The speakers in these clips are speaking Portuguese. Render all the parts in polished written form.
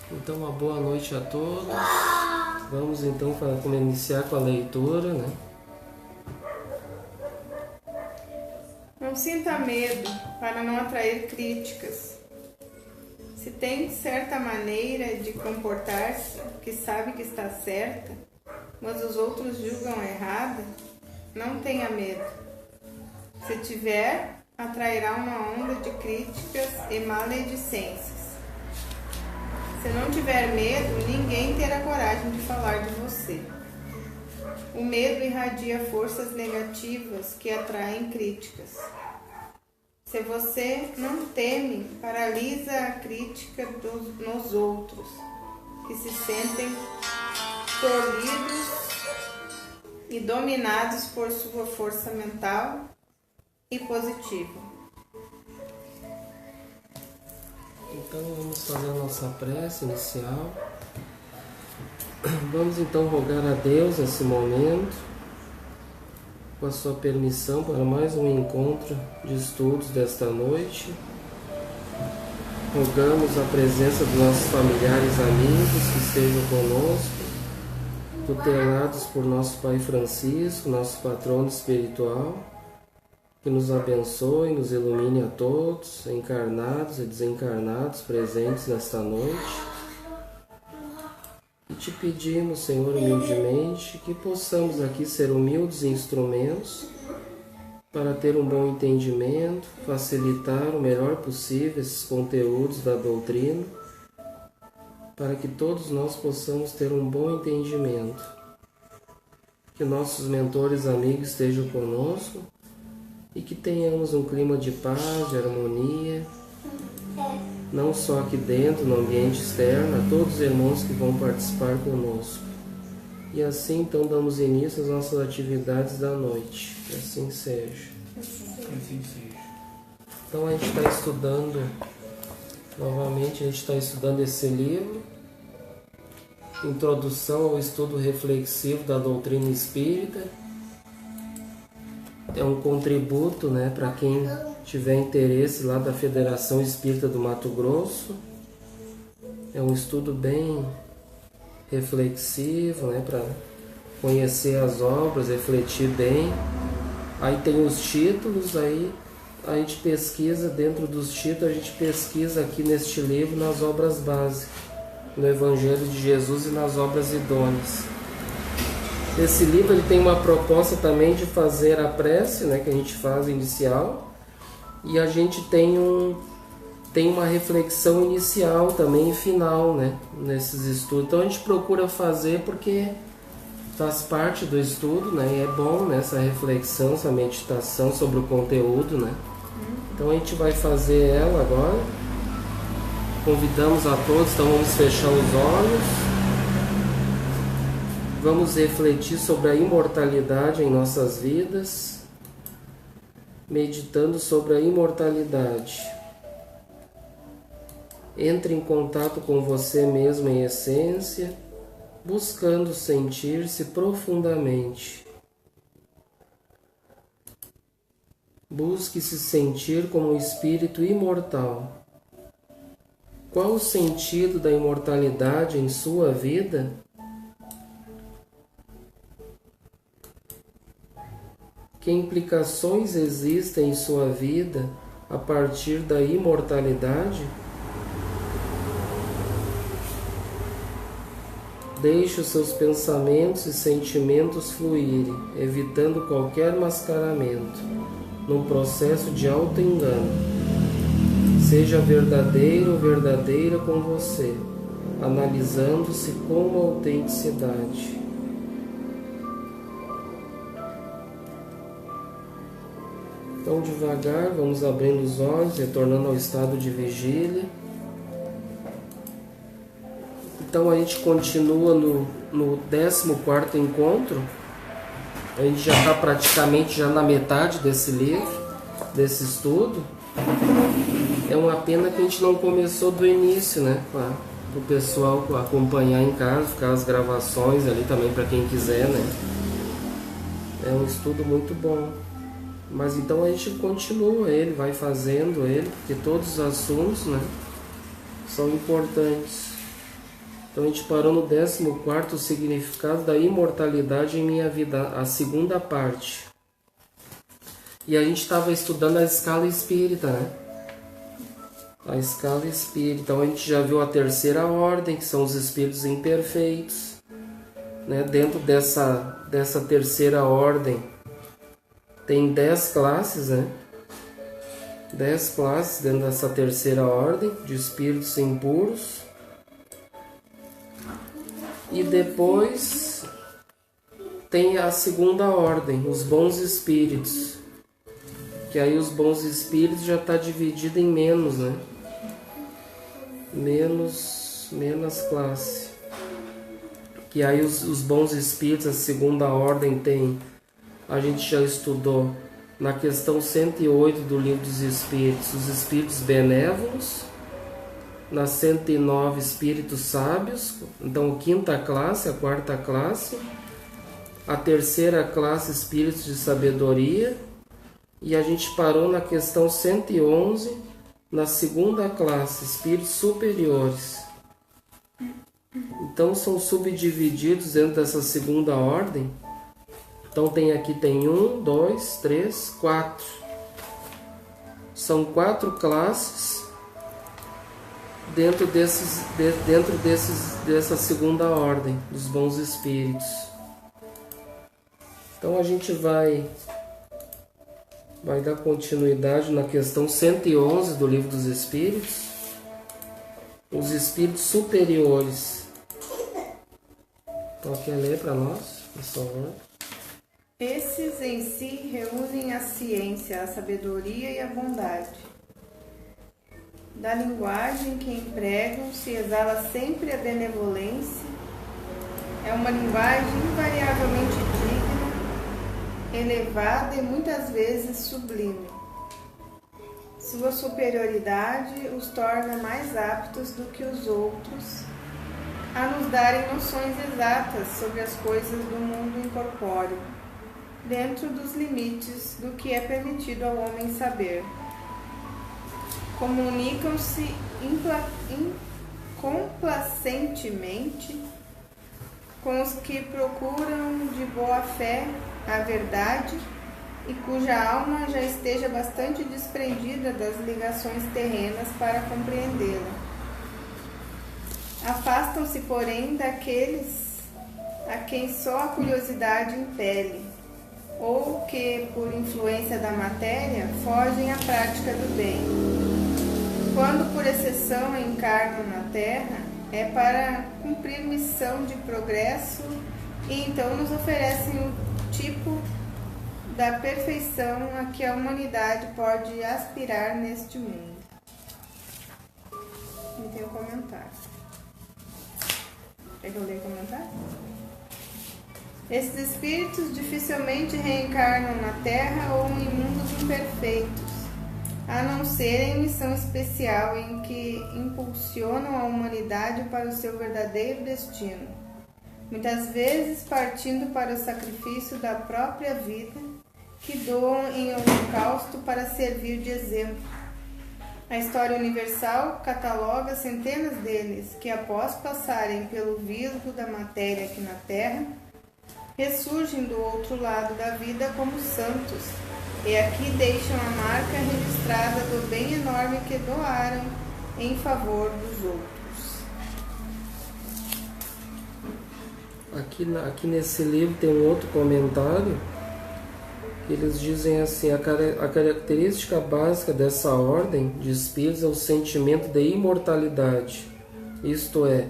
Então, uma boa noite a todos. Vamos então iniciar com a leitura, né? Não sinta medo para não atrair críticas. Se tem certa maneira de comportar-se que sabe que está certa, mas os outros julgam errada, não tenha medo. Se tiver, atrairá uma onda de críticas e maledicências. Se não tiver medo, ninguém terá coragem de falar de você. O medo irradia forças negativas que atraem críticas. Se você não teme, paralisa a crítica nos outros, que se sentem tolhidos e dominados por sua força mental e positiva. Então vamos fazer a nossa prece inicial. Vamos então rogar a Deus nesse momento, com a sua permissão, para mais um encontro de estudos desta noite. Rogamos a presença dos nossos familiares e amigos que estejam conosco, tutelados por nosso Pai Francisco, nosso patrono espiritual, que nos abençoe, nos ilumine a todos, encarnados e desencarnados, presentes nesta noite. E te pedimos, Senhor, humildemente, que possamos aqui ser humildes instrumentos para ter um bom entendimento, facilitar o melhor possível esses conteúdos da doutrina, para que todos nós possamos ter um bom entendimento. Que nossos mentores amigos estejam conosco, e que tenhamos um clima de paz, de harmonia, não só aqui dentro, no ambiente externo, a todos os irmãos que vão participar conosco. E assim, então, damos início às nossas atividades da noite. Que assim seja. Assim seja. Então, a gente está estudando, novamente, a gente está estudando esse livro, Introdução ao Estudo Reflexivo da Doutrina Espírita. É um contributo, né, para quem tiver interesse lá da Federação Espírita do Mato Grosso. É um estudo bem reflexivo, né, para conhecer as obras, refletir bem. Aí tem os títulos, aí a gente pesquisa, dentro dos títulos a gente pesquisa aqui neste livro nas obras básicas, no Evangelho de Jesus e nas obras idôneas. Esse livro ele tem uma proposta também de fazer a prece, né, que a gente faz inicial, e a gente tem uma reflexão inicial também e final, né, nesses estudos. Então a gente procura fazer porque faz parte do estudo, né, e é bom, né, essa reflexão, essa meditação sobre o conteúdo, né. Então a gente vai fazer ela agora. Convidamos a todos, então vamos fechar os olhos. Vamos refletir sobre a imortalidade em nossas vidas, meditando sobre a imortalidade. Entre em contato com você mesmo em essência, buscando sentir-se profundamente. Busque se sentir como um espírito imortal. Qual o sentido da imortalidade em sua vida? Que implicações existem em sua vida a partir da imortalidade? Deixe os seus pensamentos e sentimentos fluírem, evitando qualquer mascaramento, num processo de auto-engano. Seja verdadeiro ou verdadeira com você, analisando-se com autenticidade. Então, devagar, vamos abrindo os olhos, retornando ao estado de vigília. Então, a gente continua no 14º encontro. A gente já está praticamente já na metade desse livro, desse estudo. É uma pena que a gente não começou do início, né? Para o pessoal acompanhar em casa, ficar as gravações ali também para quem quiser, né? É um estudo muito bom. Mas então a gente continua ele, vai fazendo ele, porque todos os assuntos, né, são importantes. Então a gente parou no 14º significado da imortalidade em minha vida, a segunda parte. E a gente estava estudando a escala espírita, né? A escala espírita. Então a gente já viu a terceira ordem, que são os espíritos imperfeitos, né? Dentro dessa terceira ordem tem 10 classes, né? 10 classes dentro dessa terceira ordem de espíritos impuros. E depois tem a segunda ordem, os bons espíritos. Que aí os bons espíritos já está dividido em menos, né? Menos classe. Que aí os bons espíritos, a segunda ordem tem, a gente já estudou na questão 108 do Livro dos Espíritos, os espíritos benévolos. Na 109, espíritos sábios. Então, a quinta classe, a quarta classe. A terceira classe, espíritos de sabedoria. E a gente parou na questão 111, na segunda classe, espíritos superiores. Então são subdivididos dentro dessa segunda ordem. Então tem 1, 2, 3, 4. São 4 classes dentro dessa segunda ordem, dos bons espíritos. Então a gente vai dar continuidade na questão 111 do Livro dos Espíritos. Os espíritos superiores. Então, quer ler para nós, por favor? Esses em si reúnem a ciência, a sabedoria e a bondade. Da linguagem que empregam se exala sempre a benevolência. É uma linguagem invariavelmente digna, elevada e muitas vezes sublime. Sua superioridade os torna mais aptos do que os outros a nos darem noções exatas sobre as coisas do mundo incorpóreo, dentro dos limites do que é permitido ao homem saber. Comunicam-se complacentemente com os que procuram de boa fé a verdade e cuja alma já esteja bastante desprendida das ligações terrenas para compreendê-la. Afastam-se, porém, daqueles a quem só a curiosidade impele, ou que, por influência da matéria, fogem à prática do bem. Quando, por exceção, encarnam na Terra, é para cumprir missão de progresso e então nos oferecem o tipo da perfeição a que a humanidade pode aspirar neste mundo. E tem um comentário. Quer que eu leia o comentário? Esses espíritos dificilmente reencarnam na Terra ou em mundos imperfeitos, a não ser em missão especial em que impulsionam a humanidade para o seu verdadeiro destino, muitas vezes partindo para o sacrifício da própria vida, que doam em holocausto para servir de exemplo. A história universal cataloga centenas deles que, após passarem pelo visgo da matéria aqui na Terra, ressurgem do outro lado da vida como santos, e aqui deixam a marca registrada do bem enorme que doaram em favor dos outros. Aqui nesse livro tem um outro comentário, que eles dizem assim: a característica básica dessa ordem de espíritos é o sentimento de imortalidade, isto é,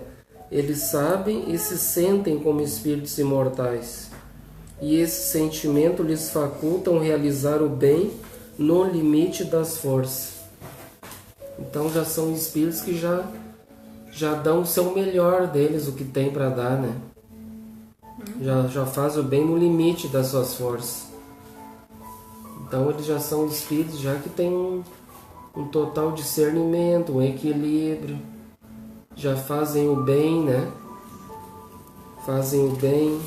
eles sabem e se sentem como espíritos imortais, e esse sentimento lhes facultam realizar o bem no limite das forças. Então já são espíritos que já dão o seu melhor deles, o que tem para dar, né? Já faz o bem no limite das suas forças. Então eles já são espíritos já que têm um total discernimento, um equilíbrio, já fazem o bem, né? Fazem o bem,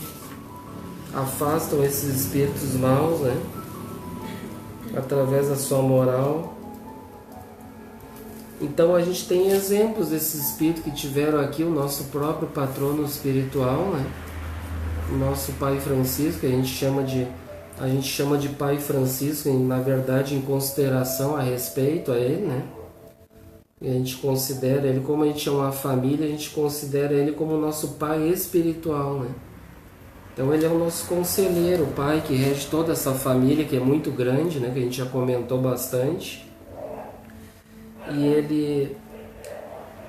afastam esses espíritos maus, né? Através da sua moral. Então a gente tem exemplos desses espíritos que tiveram aqui, o nosso próprio patrono espiritual, né? O nosso Pai Francisco, que a gente chama de Pai Francisco, na verdade em consideração a respeito a ele, né? E a gente considera ele, como a gente é uma família, a gente considera ele como o nosso pai espiritual, né? Então ele é o nosso conselheiro, o pai que rege toda essa família, que é muito grande, né? Que a gente já comentou bastante. E ele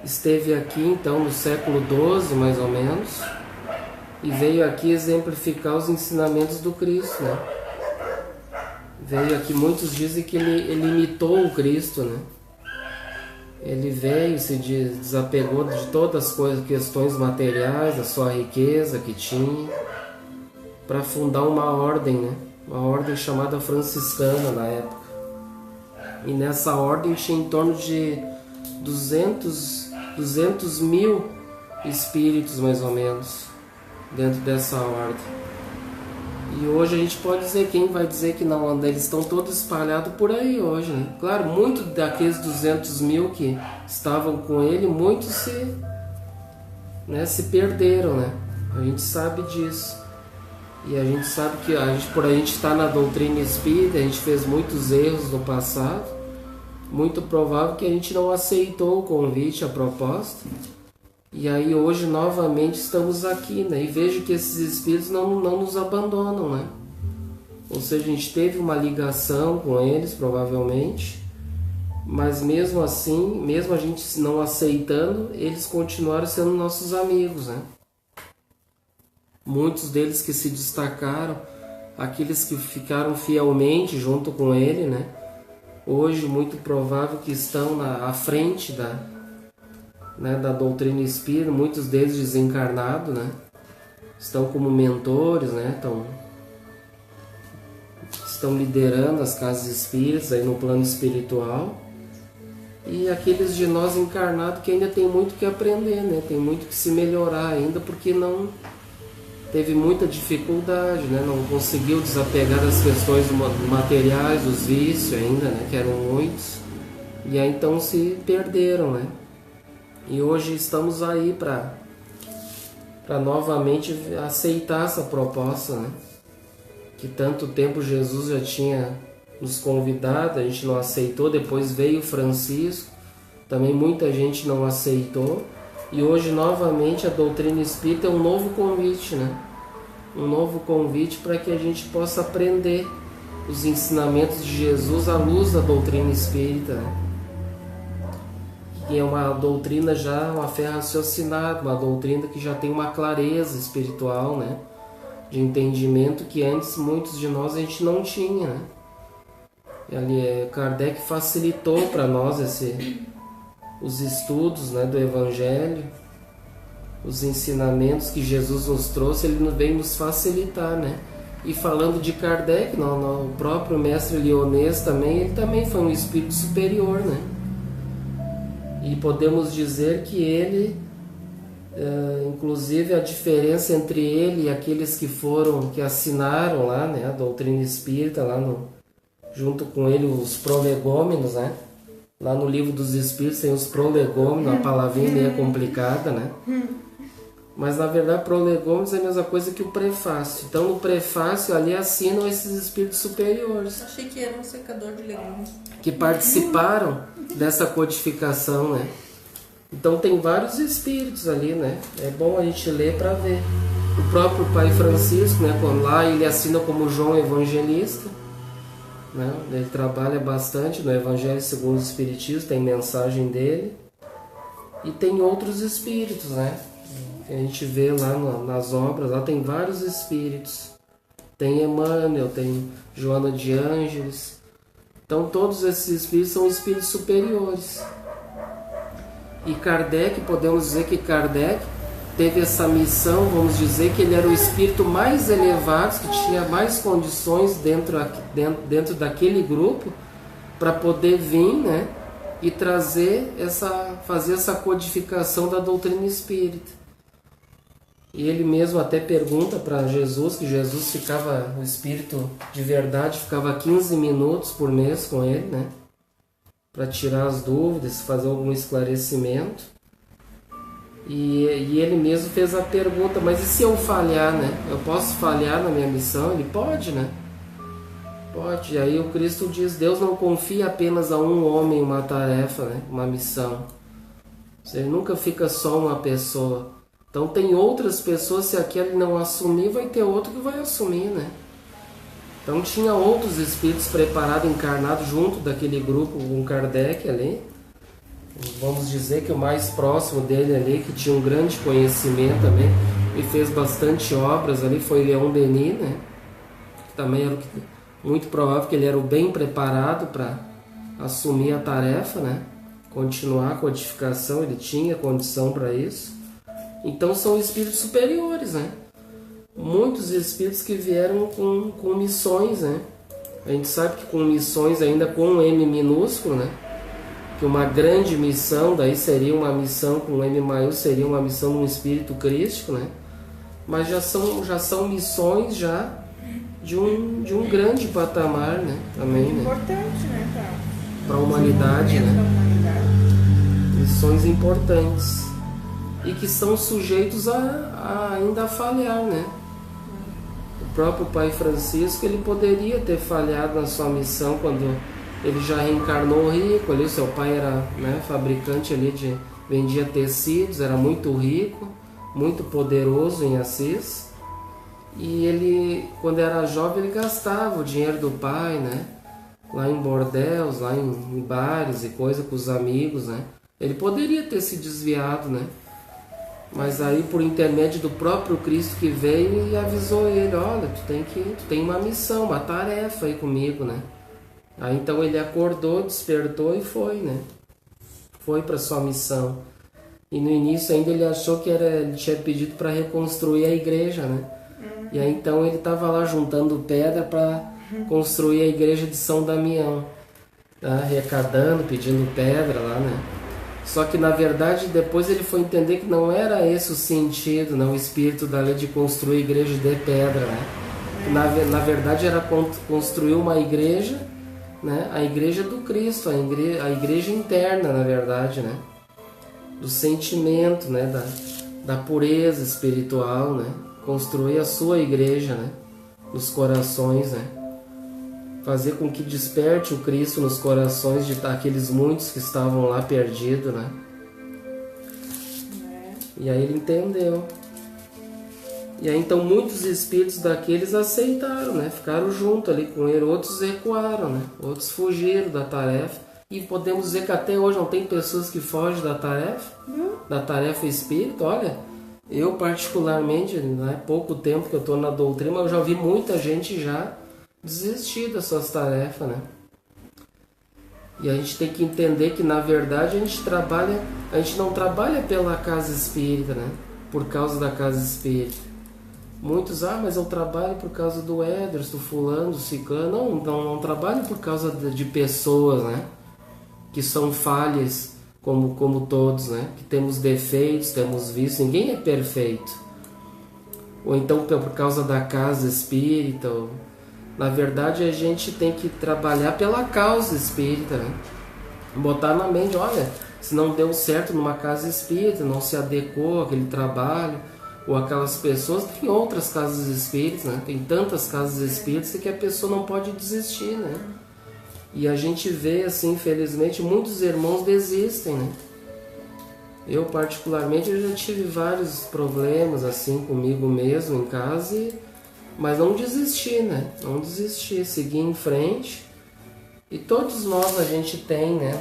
esteve aqui então no século XII, mais ou menos, e veio aqui exemplificar os ensinamentos do Cristo, né? Veio aqui, muitos dizem que ele imitou o Cristo, né? Ele veio, se desapegou de todas as coisas, questões materiais, da sua riqueza que tinha, para fundar uma ordem, né? Uma ordem chamada franciscana na época. E nessa ordem tinha em torno de 200 mil espíritos, mais ou menos, dentro dessa ordem. E hoje a gente pode dizer, quem vai dizer que não, eles estão todos espalhados por aí hoje, né? Claro, muitos daqueles 200 mil que estavam com ele, muitos se perderam, né? A gente sabe disso. E a gente sabe que por a gente estar na doutrina espírita, a gente fez muitos erros no passado. Muito provável que a gente não aceitou o convite, a proposta. E aí hoje novamente estamos aqui, né? E vejo que esses espíritos não nos abandonam, né? Ou seja, a gente teve uma ligação com eles, provavelmente, mas mesmo assim, mesmo a gente não aceitando, eles continuaram sendo nossos amigos, né? Muitos deles que se destacaram, aqueles que ficaram fielmente junto com ele, né? Hoje, muito provável que estão à frente da doutrina espírita, muitos deles desencarnados, né? Estão como mentores, né? Estão liderando as casas espíritas aí no plano espiritual. E aqueles de nós encarnados que ainda tem muito que aprender, né? Tem muito que se melhorar ainda, porque não teve muita dificuldade, né? Não conseguiu desapegar das questões materiais, dos vícios ainda, né? Que eram muitos. E aí então se perderam, né? E hoje estamos aí para novamente aceitar essa proposta, né? Que tanto tempo Jesus já tinha nos convidado, a gente não aceitou, depois veio Francisco, também muita gente não aceitou, e hoje novamente a doutrina espírita é um novo convite, né? Um novo convite para que a gente possa aprender os ensinamentos de Jesus à luz da doutrina espírita, né? Que é uma doutrina já, uma fé raciocinada, uma doutrina que já tem uma clareza espiritual, né? De entendimento que antes muitos de nós a gente não tinha, né? Kardec facilitou para nós os estudos, né, do Evangelho, os ensinamentos que Jesus nos trouxe, ele veio nos facilitar, né? E falando de Kardec, o próprio mestre Lyonês também, ele também foi um espírito superior, né? E podemos dizer que ele, inclusive a diferença entre ele e aqueles que assinaram lá, né, a doutrina espírita, junto com ele os prolegômenos, né? Lá no Livro dos Espíritos tem os prolegômenos, a palavrinha meio complicada, né? Mas na verdade prolegômenos é a mesma coisa que o prefácio. Então no prefácio ali assinam esses espíritos superiores. Achei que era um secador de legumes. Que participaram dessa codificação, né? Então tem vários espíritos ali, né? É bom a gente ler para ver. O próprio Pai Francisco, né? Lá ele assina como João Evangelista, né? Ele trabalha bastante no Evangelho segundo o Espiritismo, tem mensagem dele. E tem outros espíritos, né? A gente vê lá nas obras, lá tem vários espíritos. Tem Emmanuel, tem Joana de Ângeles. Então todos esses espíritos são espíritos superiores. E Kardec, podemos dizer que Kardec teve essa missão, vamos dizer que ele era o espírito mais elevado, que tinha mais condições dentro daquele grupo para poder vir, né, e fazer essa codificação da doutrina espírita. E ele mesmo até pergunta para Jesus, que Jesus o espírito de verdade ficava 15 minutos por mês com ele, né? para tirar as dúvidas, fazer algum esclarecimento. E ele mesmo fez a pergunta, mas e se eu falhar, né? Eu posso falhar na minha missão? Ele pode, né? Pode. E aí o Cristo diz, Deus não confia apenas a um homem uma tarefa, né? Uma missão. Ele nunca fica só uma pessoa. Então tem outras pessoas, se aquele não assumir, vai ter outro que vai assumir, né? Então tinha outros espíritos preparados, encarnados junto daquele grupo com Kardec ali. Vamos dizer que o mais próximo dele ali, que tinha um grande conhecimento também, e fez bastante obras ali, foi Leon Denis, né? Que também era muito provável que ele era o bem preparado para assumir a tarefa, né? Continuar a codificação, ele tinha condição para isso. Então são espíritos superiores, né? Muitos espíritos que vieram com missões, né? A gente sabe que com missões ainda com um M minúsculo, né? Que uma grande missão, daí seria uma missão com um M maiúsculo, seria uma missão de um espírito crístico, né? Mas já são missões já de um grande patamar, né? Também, né? Importante, né? Para a humanidade, né? Missões importantes. E que estão sujeitos a ainda falhar, né? O próprio Pai Francisco, ele poderia ter falhado na sua missão quando ele já reencarnou rico, ali o seu pai era, né, fabricante ali vendia tecidos, era muito rico, muito poderoso em Assis. E ele, quando era jovem, ele gastava o dinheiro do pai, né? Lá em bordéis, lá em bares e coisa com os amigos, né? Ele poderia ter se desviado, né? Mas aí, por intermédio do próprio Cristo que veio e avisou ele, olha, tu tem uma missão, uma tarefa aí comigo, né? Aí então ele acordou, despertou e foi, né? Foi para sua missão. E no início ainda ele achou que ele tinha pedido para reconstruir a igreja, né? E aí então ele estava lá juntando pedra para construir a igreja de São Damião, tá? Arrecadando, pedindo pedra lá, né? Só que na verdade depois ele foi entender que não era esse o sentido, não, o espírito da lei de construir a igreja de pedra, né? Na verdade era construir uma igreja, né? A igreja do Cristo, a igreja interna, na verdade, né? Do sentimento, né? Da pureza espiritual, né? Construir a sua igreja, né? Nos corações, né? Fazer com que desperte o Cristo nos corações de aqueles muitos que estavam lá perdidos, né? E aí ele entendeu. E aí então muitos espíritos daqueles aceitaram, né? Ficaram junto ali com ele, outros recuaram, né? Outros fugiram da tarefa. E podemos dizer que até hoje não tem pessoas que fogem da tarefa espírita. Olha, eu particularmente, né, pouco tempo que eu estou na doutrina, eu já vi muita gente já desistir das suas tarefas, né? E a gente tem que entender que na verdade a gente não trabalha pela casa espírita, né? Por causa da casa espírita. Muitos, mas eu trabalho por causa do Ederson, do fulano, do ciclano. Não trabalho por causa de pessoas, né? Que são falhas como todos, né? Que temos defeitos, temos vícios, ninguém é perfeito. Ou então por causa da casa espírita. Na verdade a gente tem que trabalhar pela causa espírita, né? Botar na mente, olha, se não deu certo numa casa espírita, não se adequou àquele trabalho, ou aquelas pessoas, tem outras casas espíritas, né? Tem tantas casas espíritas que a pessoa não pode desistir, né? E a gente vê, assim, infelizmente, muitos irmãos desistem, né? Eu, particularmente, eu já tive vários problemas, assim, comigo mesmo, em casa, mas não desisti, né? Não desisti, segui em frente. E todos nós a gente tem, né?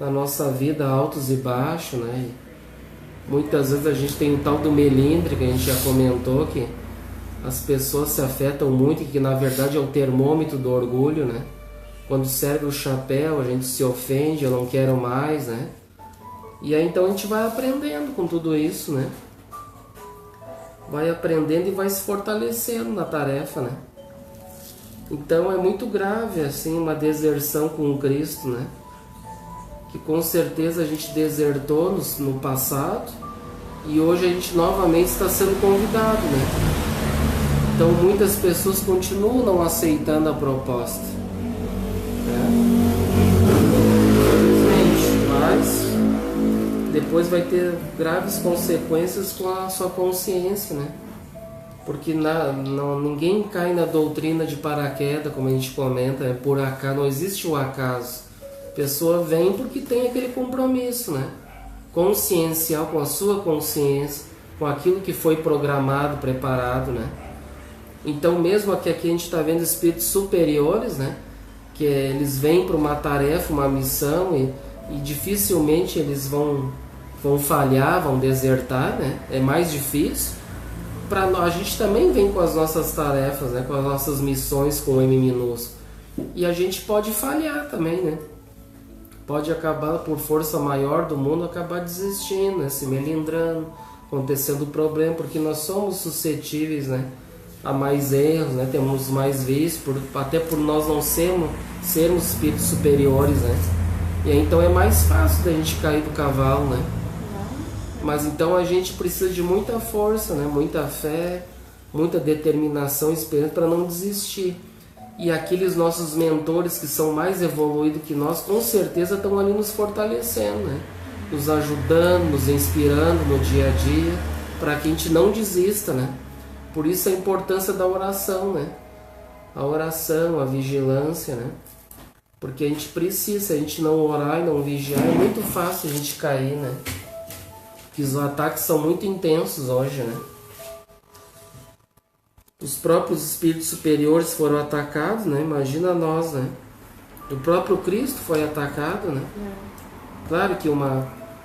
Na nossa vida, altos e baixos, né? E muitas vezes a gente tem o tal do melindre, que a gente já comentou, que as pessoas se afetam muito, e que na verdade é o termômetro do orgulho, né? Quando serve o chapéu, a gente se ofende, eu não quero mais, né? E aí então a gente vai aprendendo com tudo isso, né? Vai aprendendo e vai se fortalecendo na tarefa, né? Então é muito grave, assim, uma deserção com o Cristo, né? Que com certeza a gente desertou no passado e hoje a gente novamente está sendo convidado, né? Então muitas pessoas continuam não aceitando a proposta, né? depois vai ter graves consequências com a sua consciência, né? Porque ninguém cai na doutrina de paraquedas, como a gente comenta, por acaso, não existe um acaso. A pessoa vem porque tem aquele compromisso, né? Consciencial, com a sua consciência, com aquilo que foi programado, preparado, né? Então, mesmo aqui a gente está vendo espíritos superiores, né? Que eles vêm para uma tarefa, uma missão e dificilmente eles vão falhar, vão desertar, né? É mais difícil. A gente também vem com as nossas tarefas, né? Com as nossas missões com M minúsculo. E a gente pode falhar também, né? Pode acabar, por força maior do mundo, acabar desistindo, né? Se melindrando, acontecendo problema, porque nós somos suscetíveis, né? A mais erros, né? Temos mais vícios, até por nós não sermos espíritos superiores, né? E aí, então é mais fácil da gente cair do cavalo, né? Mas então a gente precisa de muita força, né? Muita fé, muita determinação e esperança para não desistir. E aqueles nossos mentores que são mais evoluídos que nós, com certeza estão ali nos fortalecendo, né? Nos ajudando, nos inspirando no dia a dia, para que a gente não desista, né? Por isso a importância da oração, né? A oração, a vigilância, né? Porque a gente precisa, se a gente não orar e não vigiar, é muito fácil a gente cair, né? Que os ataques são muito intensos hoje, né? Os próprios espíritos superiores foram atacados, né? Imagina nós, né? O próprio Cristo foi atacado, né? Claro que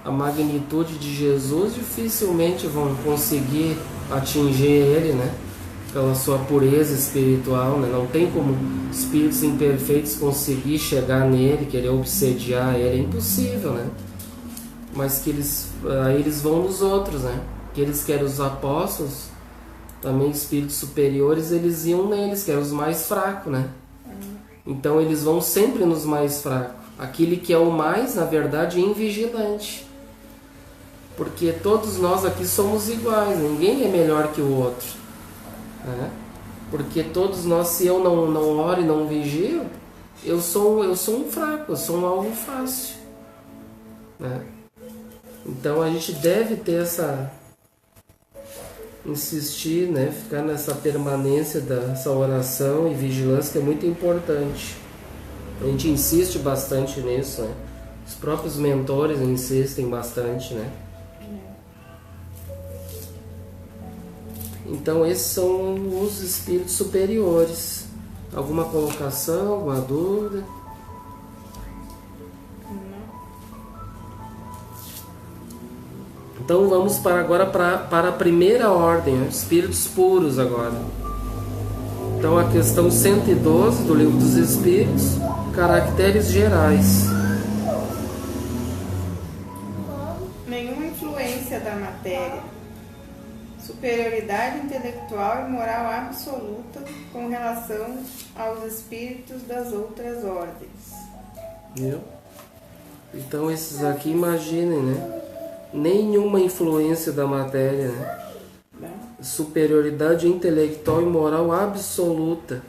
a magnitude de Jesus dificilmente vão conseguir atingir ele, né? Pela sua pureza espiritual, né? Não tem como espíritos imperfeitos conseguir chegar nele, querer obsediar ele, é impossível, né? Mas que aí eles vão nos outros, né? Aqueles que eram os apóstolos, também espíritos superiores, eles iam neles, que eram os mais fracos, né? Então eles vão sempre nos mais fracos. Aquele que é o mais, na verdade, invigilante. Porque todos nós aqui somos iguais, ninguém é melhor que o outro, né? Porque todos nós, se eu não oro e não vigio, eu sou um fraco, eu sou um alvo fácil, né? Então a gente deve ter insistir, né? Ficar nessa permanência dessa oração e vigilância, que é muito importante. A gente insiste bastante nisso, né? Os próprios mentores insistem bastante, né? Então esses são os espíritos superiores. Alguma colocação, alguma dúvida? Então vamos agora para a primeira ordem, né? Espíritos puros agora. Então a questão 112 do Livro dos Espíritos, caracteres gerais. Nenhuma influência da matéria, superioridade intelectual e moral absoluta com relação aos espíritos das outras ordens. Viu? Então esses aqui, imaginem, né? Nenhuma influência da matéria, né? Superioridade intelectual e moral absoluta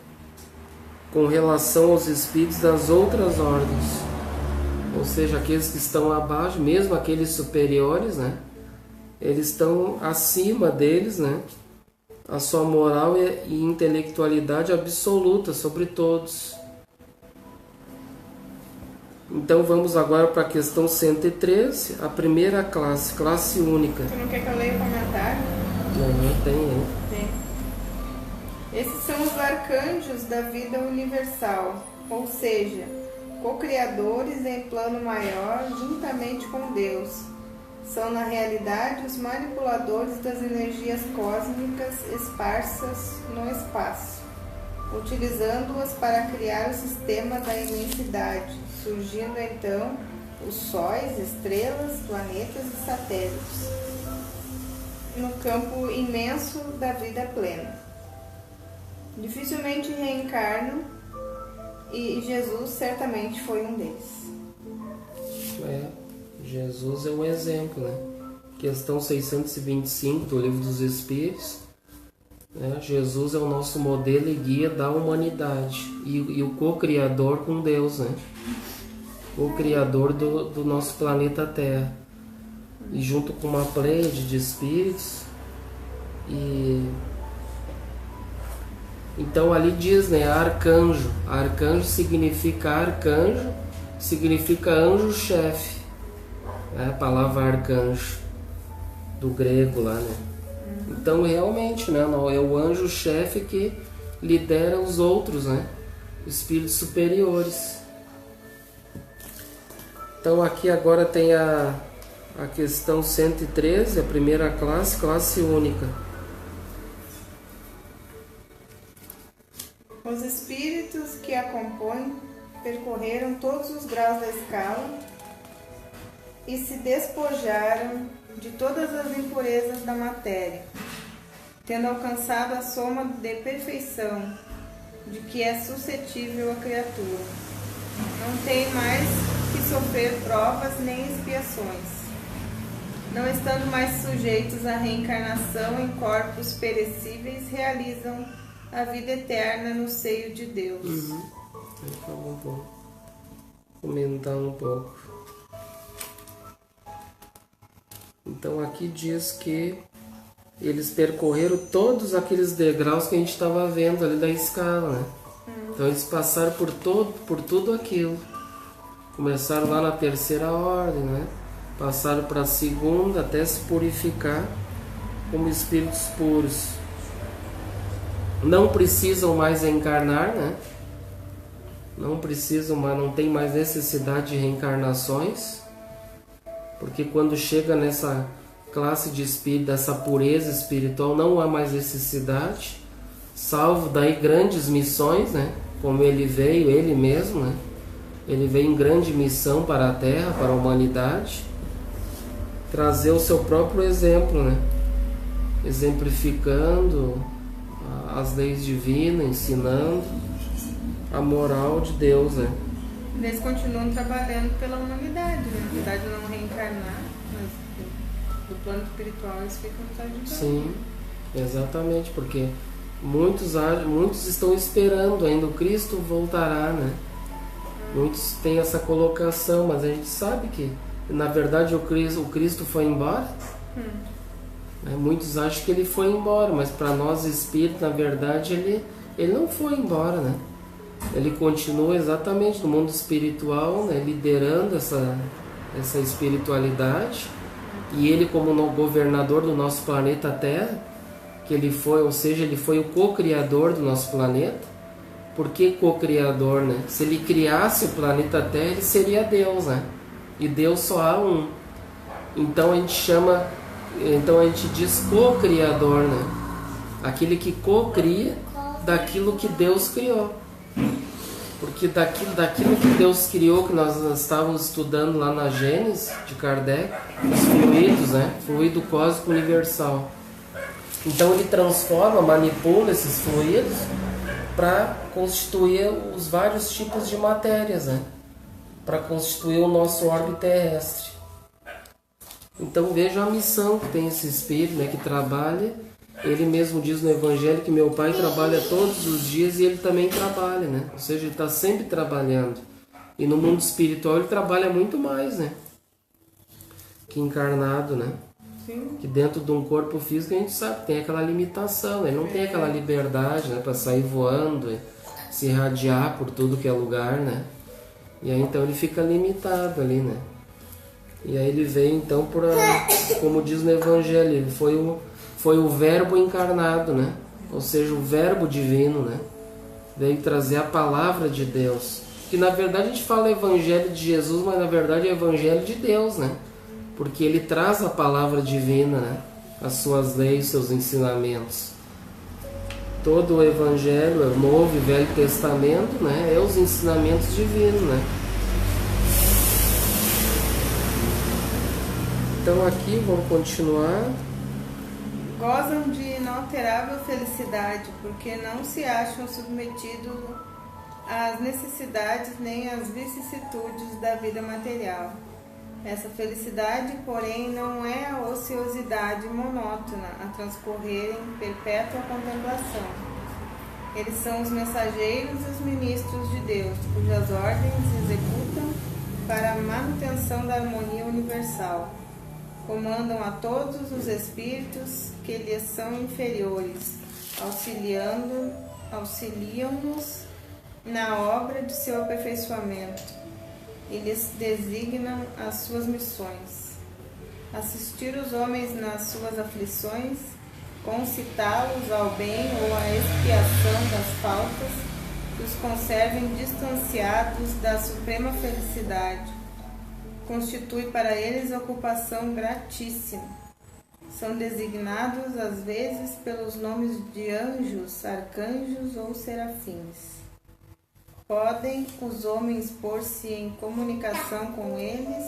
com relação aos espíritos das outras ordens. Ou seja, aqueles que estão abaixo, mesmo aqueles superiores, né? Eles estão acima deles, né? A sua moral e intelectualidade absoluta sobre todos. Então vamos agora para a questão 113, a primeira classe única. Você não quer que eu leia o comentário? Não, tem aí. Tem. Esses são os arcanjos da vida universal, ou seja, co-criadores em plano maior juntamente com Deus. São na realidade os manipuladores das energias cósmicas esparsas no espaço, utilizando-as para criar o sistema da imensidade, surgindo então os sóis, estrelas, planetas e satélites, no campo imenso da vida plena. Dificilmente reencarnam e Jesus certamente foi um deles. Jesus é um exemplo, né? Questão 625 do Livro dos Espíritos. Jesus é o nosso modelo e guia da humanidade e o co-criador com Deus, né? O criador do nosso planeta Terra. e junto com uma pleiade de espíritos. E então ali diz, né, arcanjo. Arcanjo significa anjo-chefe. É a palavra arcanjo do grego lá, né? Então realmente, né, é o anjo-chefe que lidera os outros, né? Espíritos superiores. Então aqui agora tem a questão 113, a primeira classe única. Os espíritos que a compõem percorreram todos os graus da escala e se despojaram de todas as impurezas da matéria, tendo alcançado a soma de perfeição de que é suscetível a criatura. Não tem mais que sofrer provas nem expiações, não estando mais sujeitos à reencarnação em corpos perecíveis, realizam a vida eterna no seio de Deus. Vamos comentar um pouco. Então aqui diz que eles percorreram todos aqueles degraus que a gente estava vendo ali da escala, né? Então eles passaram por tudo aquilo. Começaram lá na terceira ordem, né? Passaram para a segunda até se purificar como espíritos puros. Não precisam mais reencarnar, né? Não precisam, mas não tem mais necessidade de reencarnações, porque quando chega nessa classe de espírito, dessa pureza espiritual, não há mais necessidade, salvo daí grandes missões, né? Como ele veio, ele mesmo, né? Ele veio em grande missão para a Terra, para a humanidade, trazer o seu próprio exemplo, né? Exemplificando as leis divinas, ensinando a moral de Deus, né? Eles continuam trabalhando pela humanidade, né? Apesar de não reencarnar, mas do plano espiritual eles ficam nos ajudando. Sim, exatamente, porque muitos estão esperando ainda o Cristo voltará, né? Muitos têm essa colocação, mas a gente sabe que na verdade o Cristo foi embora. Muitos acham que ele foi embora, mas para nós espíritos, na verdade, ele não foi embora, né? Ele continua exatamente no mundo espiritual, né? Liderando essa espiritualidade, e ele como governador do nosso planeta Terra, que ele foi, ou seja, ele foi o co-criador do nosso planeta. Por que co-criador, né? Se ele criasse o planeta Terra, ele seria Deus, né? E Deus só há um. Então a gente diz co-criador, né? Aquele que co-cria daquilo que Deus criou. Porque daquilo que Deus criou, que nós estávamos estudando lá na Gênesis de Kardec, os fluidos, né? Fluido cósmico universal. Então ele transforma, manipula esses fluidos para constituir os vários tipos de matérias, né? Para constituir o nosso orbe terrestre. Então veja a missão que tem esse espírito, né, que trabalha. Ele mesmo diz no Evangelho que meu pai trabalha todos os dias e ele também trabalha, né? Ou seja, ele está sempre trabalhando. E no mundo espiritual ele trabalha muito mais, né? Que encarnado, né? Sim. Que dentro de um corpo físico a gente sabe que tem aquela limitação, né? Ele não tem aquela liberdade, né, para sair voando e se irradiar por tudo que é lugar, né? E aí então ele fica limitado ali, né? E aí ele veio então como diz no Evangelho, ele foi o verbo encarnado, né? Ou seja, o verbo divino, né? Veio trazer a palavra de Deus. Que na verdade a gente fala Evangelho de Jesus, mas na verdade é Evangelho de Deus, né? Porque ele traz a palavra divina, né? As suas leis, seus ensinamentos. Todo o Evangelho, o Novo e Velho Testamento, né? É os ensinamentos divinos, né? Então aqui vamos continuar. Gozam de inalterável felicidade, porque não se acham submetidos às necessidades nem às vicissitudes da vida material. Essa felicidade, porém, não é a ociosidade monótona a transcorrer em perpétua contemplação. Eles são os mensageiros e os ministros de Deus, cujas ordens executam para a manutenção da harmonia universal. comandam a todos os espíritos que lhes são inferiores, auxiliam-nos na obra de seu aperfeiçoamento e lhes designam as suas missões. Assistir os homens nas suas aflições, concitá-los ao bem ou à expiação das faltas que os conservem distanciados da suprema felicidade, constitui para eles ocupação gratíssima. São designados às vezes pelos nomes de anjos, arcanjos ou serafins. Podem os homens pôr-se em comunicação com eles,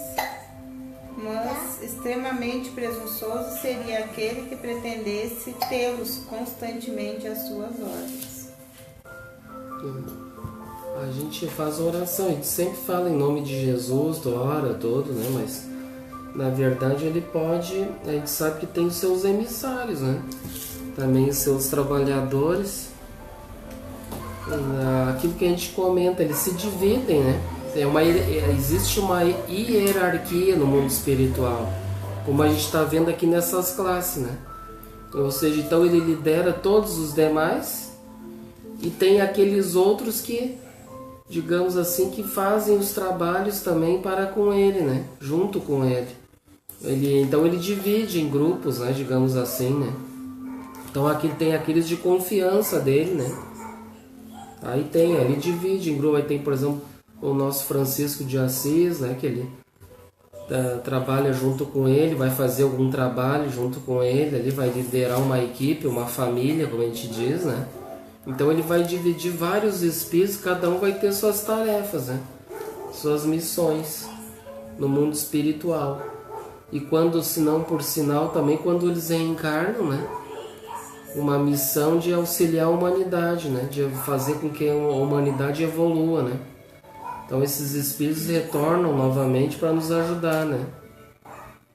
mas extremamente presunçoso seria aquele que pretendesse tê-los constantemente às suas ordens. A gente faz oração, a gente sempre fala em nome de Jesus, ora todo, né? Mas na verdade ele pode, a gente sabe que tem os seus emissários, né? Também os seus trabalhadores. Aquilo que a gente comenta, eles se dividem, né? Existe uma hierarquia no mundo espiritual, como a gente está vendo aqui nessas classes, né? Ou seja, então ele lidera todos os demais e tem aqueles outros que, digamos assim, que fazem os trabalhos também para com ele, né? Junto com ele. Então ele divide em grupos, né? Digamos assim, né? Então aqui tem aqueles de confiança dele, né? Aí ele divide em grupo. Aí tem, por exemplo, o nosso Francisco de Assis, né? Que ele trabalha junto com ele, vai fazer algum trabalho junto com ele, ele vai liderar uma equipe, uma família, como a gente diz, né? Então ele vai dividir vários espíritos, cada um vai ter suas tarefas, né? Suas missões no mundo espiritual. E quando, se não por sinal, também quando eles reencarnam, né? Uma missão de auxiliar a humanidade, né? De fazer com que a humanidade evolua, né? Então esses espíritos retornam novamente para nos ajudar, né?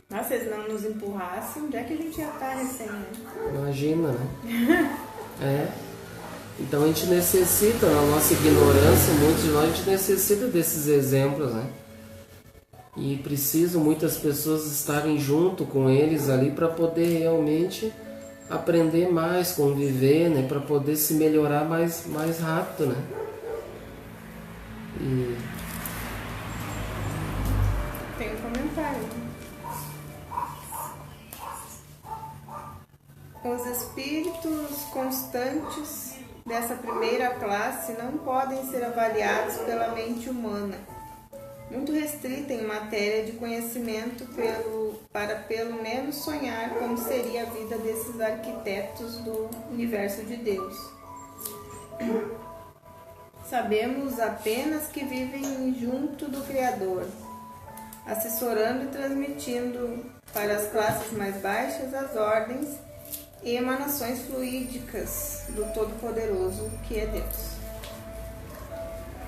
Mas se eles não nos empurrassem, onde é que a gente ia estar recém, né? Imagina, né? Então a gente necessita, na nossa ignorância, muitos de nós, a gente necessita desses exemplos, né? E precisam muitas pessoas estarem junto com eles ali para poder realmente aprender mais, conviver, né? Para poder se melhorar mais rápido, né? Tem um comentário. Os espíritos constantes dessa primeira classe não podem ser avaliados pela mente humana, muito restrita em matéria de conhecimento para pelo menos sonhar como seria a vida desses arquitetos do universo de Deus. Sabemos apenas que vivem junto do Criador, assessorando e transmitindo para as classes mais baixas as ordens e emanações fluídicas do Todo-Poderoso, que é Deus.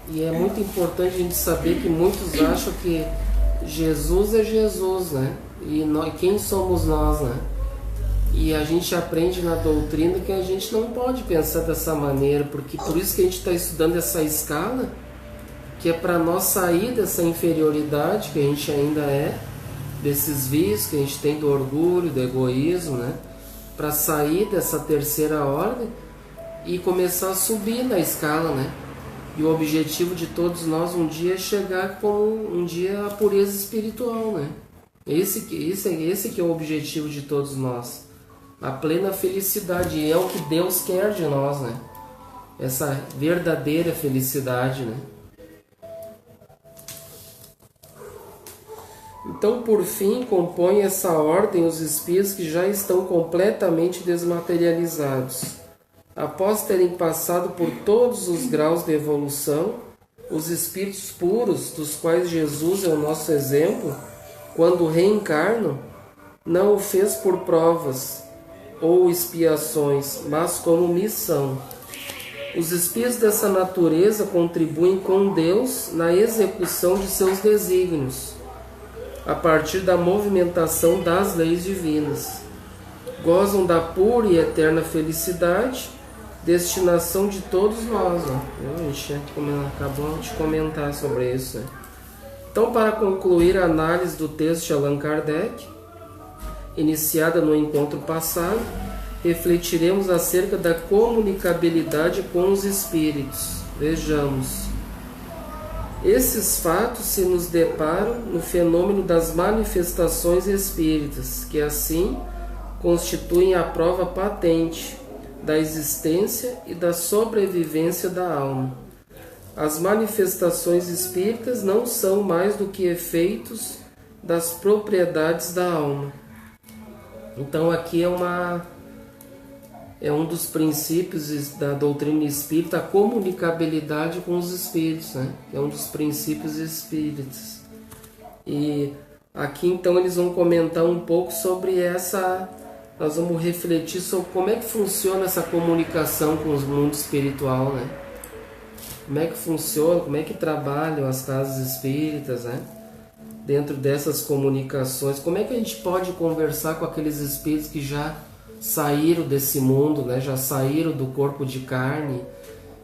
E é muito importante a gente saber que muitos acham que Jesus é Jesus, né? E quem somos nós, né? E a gente aprende na doutrina que a gente não pode pensar dessa maneira, porque por isso que a gente está estudando essa escala, que é para nós sair dessa inferioridade que a gente ainda é, desses vícios que a gente tem do orgulho, do egoísmo, né? Para sair dessa terceira ordem e começar a subir na escala, né? E o objetivo de todos nós um dia é chegar com a pureza espiritual, né? Esse que é o objetivo de todos nós. A plena felicidade, e é o que Deus quer de nós, né? Essa verdadeira felicidade, né? Então, por fim, compõe essa ordem os espíritos que já estão completamente desmaterializados. Após terem passado por todos os graus de evolução, os espíritos puros, dos quais Jesus é o nosso exemplo, quando reencarnam, não o fez por provas ou expiações, mas como missão. Os espíritos dessa natureza contribuem com Deus na execução de seus desígnios, a partir da movimentação das leis divinas. Gozam da pura e eterna felicidade, destinação de todos nós. A gente acabou de comentar sobre isso. Então, para concluir a análise do texto de Allan Kardec, iniciada no encontro passado, refletiremos acerca da comunicabilidade com os espíritos. Vejamos. Esses fatos se nos deparam no fenômeno das manifestações espíritas, que assim constituem a prova patente da existência e da sobrevivência da alma. As manifestações espíritas não são mais do que efeitos das propriedades da alma. Então aqui é um dos princípios da doutrina espírita, a comunicabilidade com os espíritos, né? É um dos princípios espíritas. E aqui então eles vão comentar um pouco sobre essa... Nós vamos refletir sobre como é que funciona essa comunicação com o mundo espiritual, né? Como é que funciona, como é que trabalham as casas espíritas, né? Dentro dessas comunicações, como é que a gente pode conversar com aqueles espíritos que já saíram desse mundo, né? Já saíram do corpo de carne,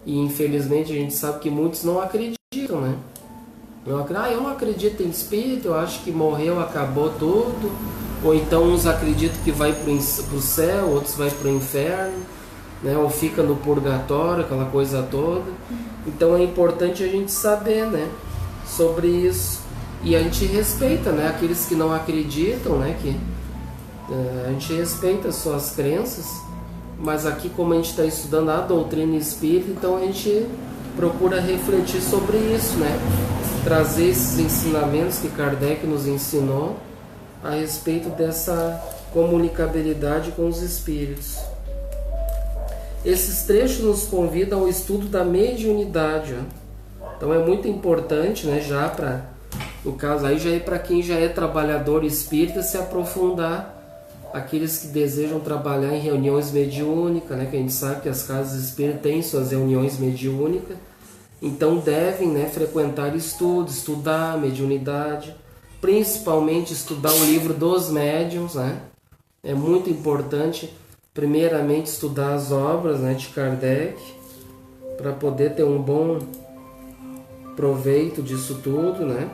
e infelizmente a gente sabe que muitos não acreditam, né? Eu não acredito em espírito, eu acho que morreu, acabou tudo. Ou então uns acreditam que vai para o céu, outros vai para o inferno, né? Ou fica no purgatório, aquela coisa toda. Então é importante a gente saber, né, sobre isso. E a gente respeita, né, aqueles que não acreditam, né, que a gente respeita as suas crenças, mas aqui, como a gente está estudando a doutrina espírita, então a gente procura refletir sobre isso, né, trazer esses ensinamentos que Kardec nos ensinou a respeito dessa comunicabilidade com os espíritos. Esses trechos nos convidam ao estudo da mediunidade, ó. Então é muito importante, né, já para, no caso aí já é para quem já é trabalhador espírita, se aprofundar, aqueles que desejam trabalhar em reuniões mediúnicas, né, que a gente sabe que as casas espíritas têm suas reuniões mediúnicas, então devem, né, frequentar estudos, estudar a mediunidade, principalmente estudar o livro dos médiuns, né? É muito importante, primeiramente, estudar as obras, né, de Kardec, para poder ter um bom proveito disso tudo, né?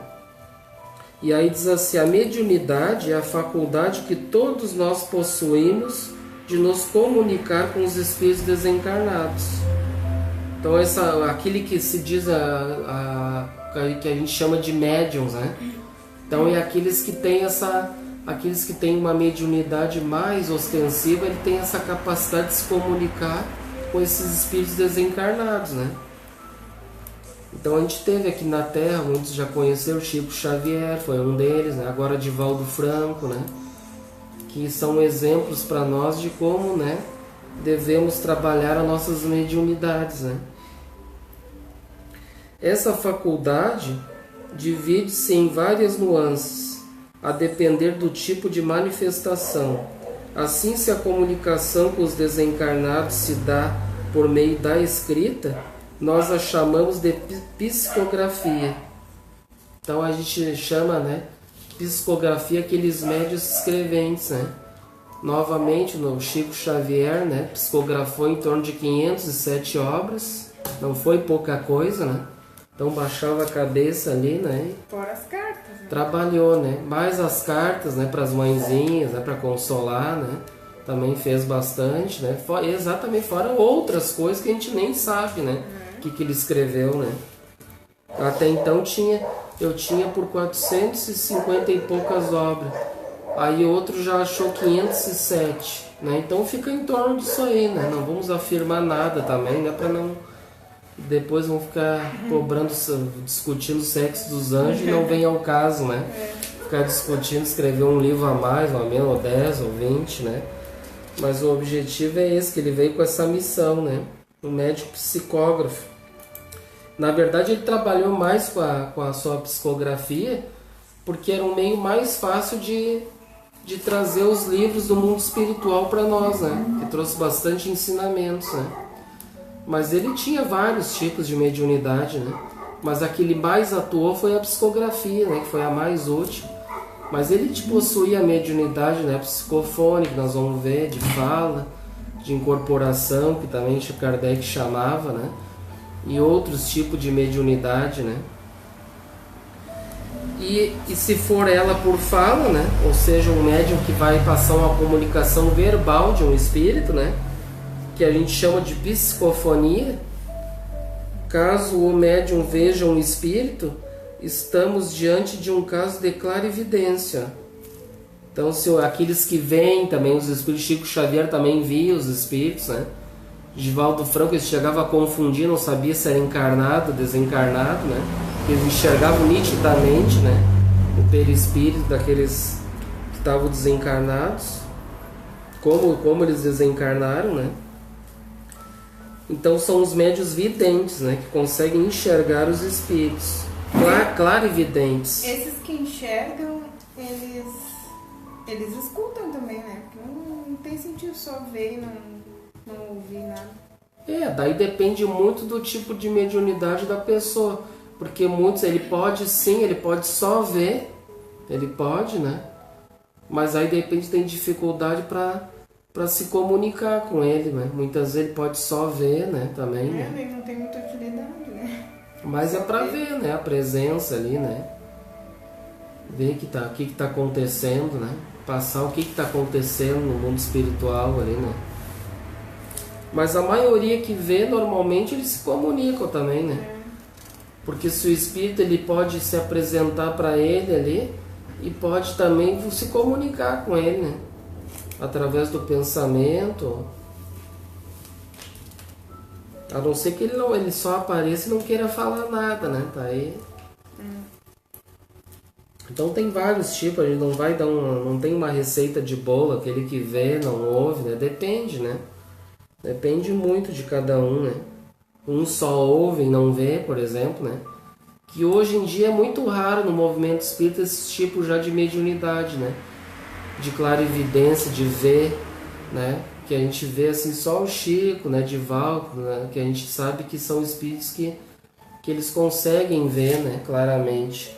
E aí diz assim: a mediunidade é a faculdade que todos nós possuímos de nos comunicar com os espíritos desencarnados. Então aquele que se diz que a gente chama de médiuns, né? Então é aqueles que têm uma mediunidade mais ostensiva, ele tem essa capacidade de se comunicar com esses espíritos desencarnados, né? Então a gente teve aqui na Terra, muitos já conheceram, Chico Xavier foi um deles, né? Agora Divaldo Franco, né? Que são exemplos para nós de como, né, devemos trabalhar as nossas mediunidades, né? Essa faculdade divide-se em várias nuances, a depender do tipo de manifestação. Assim, se a comunicação com os desencarnados se dá por meio da escrita, nós a chamamos de psicografia. Então a gente chama, né, psicografia aqueles médios escreventes, né? Novamente, no Chico Xavier, né, psicografou em torno de 507 obras, não foi pouca coisa, né? Então baixava a cabeça ali, né? Fora as cartas, né? Trabalhou, né? Mais as cartas, né, para as mãezinhas, né, para consolar, né? Também fez bastante, né? Exatamente, fora outras coisas que a gente nem sabe, né? Que ele escreveu, né? Até então eu tinha por 450 e poucas obras. Aí outro já achou 507, né? Então fica em torno disso aí, né? Não vamos afirmar nada também, né? Para não... Depois vão ficar cobrando, discutindo o sexo dos anjos e não vem ao caso, né? Ficar discutindo, escrever um livro a mais, ou a menos, ou 10, ou 20, né? Mas o objetivo é esse, que ele veio com essa missão, né? Um médico psicógrafo. Na verdade, ele trabalhou mais com a sua psicografia, porque era um meio mais fácil de trazer os livros do mundo espiritual para nós, né? Que trouxe bastante ensinamentos, né? Mas ele tinha vários tipos de mediunidade, né? Mas a que ele mais atuou foi a psicografia, né? Que foi a mais útil. Mas ele possuía a mediunidade, né, psicofônica, nós vamos ver, de fala, de incorporação, que também Chico Kardec chamava, né? E outros tipos de mediunidade, né? E se for ela por fala, né? Ou seja, um médium que vai passar uma comunicação verbal de um espírito, né? Que a gente chama de psicofonia. Caso o médium veja um espírito, estamos diante de um caso de clarividência. Então, se aqueles que veem também os espíritos, Chico Xavier também via os espíritos, né? Divaldo Franco, ele chegava a confundir, não sabia se era encarnado ou desencarnado, né? Eles enxergavam nitidamente, né? O perispírito daqueles que estavam desencarnados, como eles desencarnaram, né? Então são os médios videntes, né? Que conseguem enxergar os espíritos, clarividentes. Esses que enxergam, eles escutam também, né? Porque não tem sentido só ver e não ouvir nada. Daí depende muito do tipo de mediunidade da pessoa. Porque muitos, ele pode só ver, ele pode, né? Mas aí de repente tem dificuldade para se comunicar com ele, né? Muitas vezes ele pode só ver, né? Também, né? Não tem muita utilidade, né? Mas é para ver, né? A presença ali, né? Ver o que está acontecendo, né? Passar o que está acontecendo no mundo espiritual ali, né? Mas a maioria que vê, normalmente, eles se comunicam também, né? Porque se o espírito ele pode se apresentar para ele ali e pode também se comunicar com ele, né? Através do pensamento. A não ser que ele só apareça e não queira falar nada, né? Tá aí. Então tem vários tipos, a gente não vai dar não tem uma receita de bolo, aquele que vê, não ouve, né? Depende, né? Depende muito de cada um, né? Um só ouve e não vê, por exemplo, né? Que hoje em dia é muito raro no movimento espírita esse tipo já de mediunidade, né? De clarividência, de ver, né? Que a gente vê assim só o Chico, né? Divaldo, né? Que a gente sabe que são espíritos que eles conseguem ver, né? Claramente.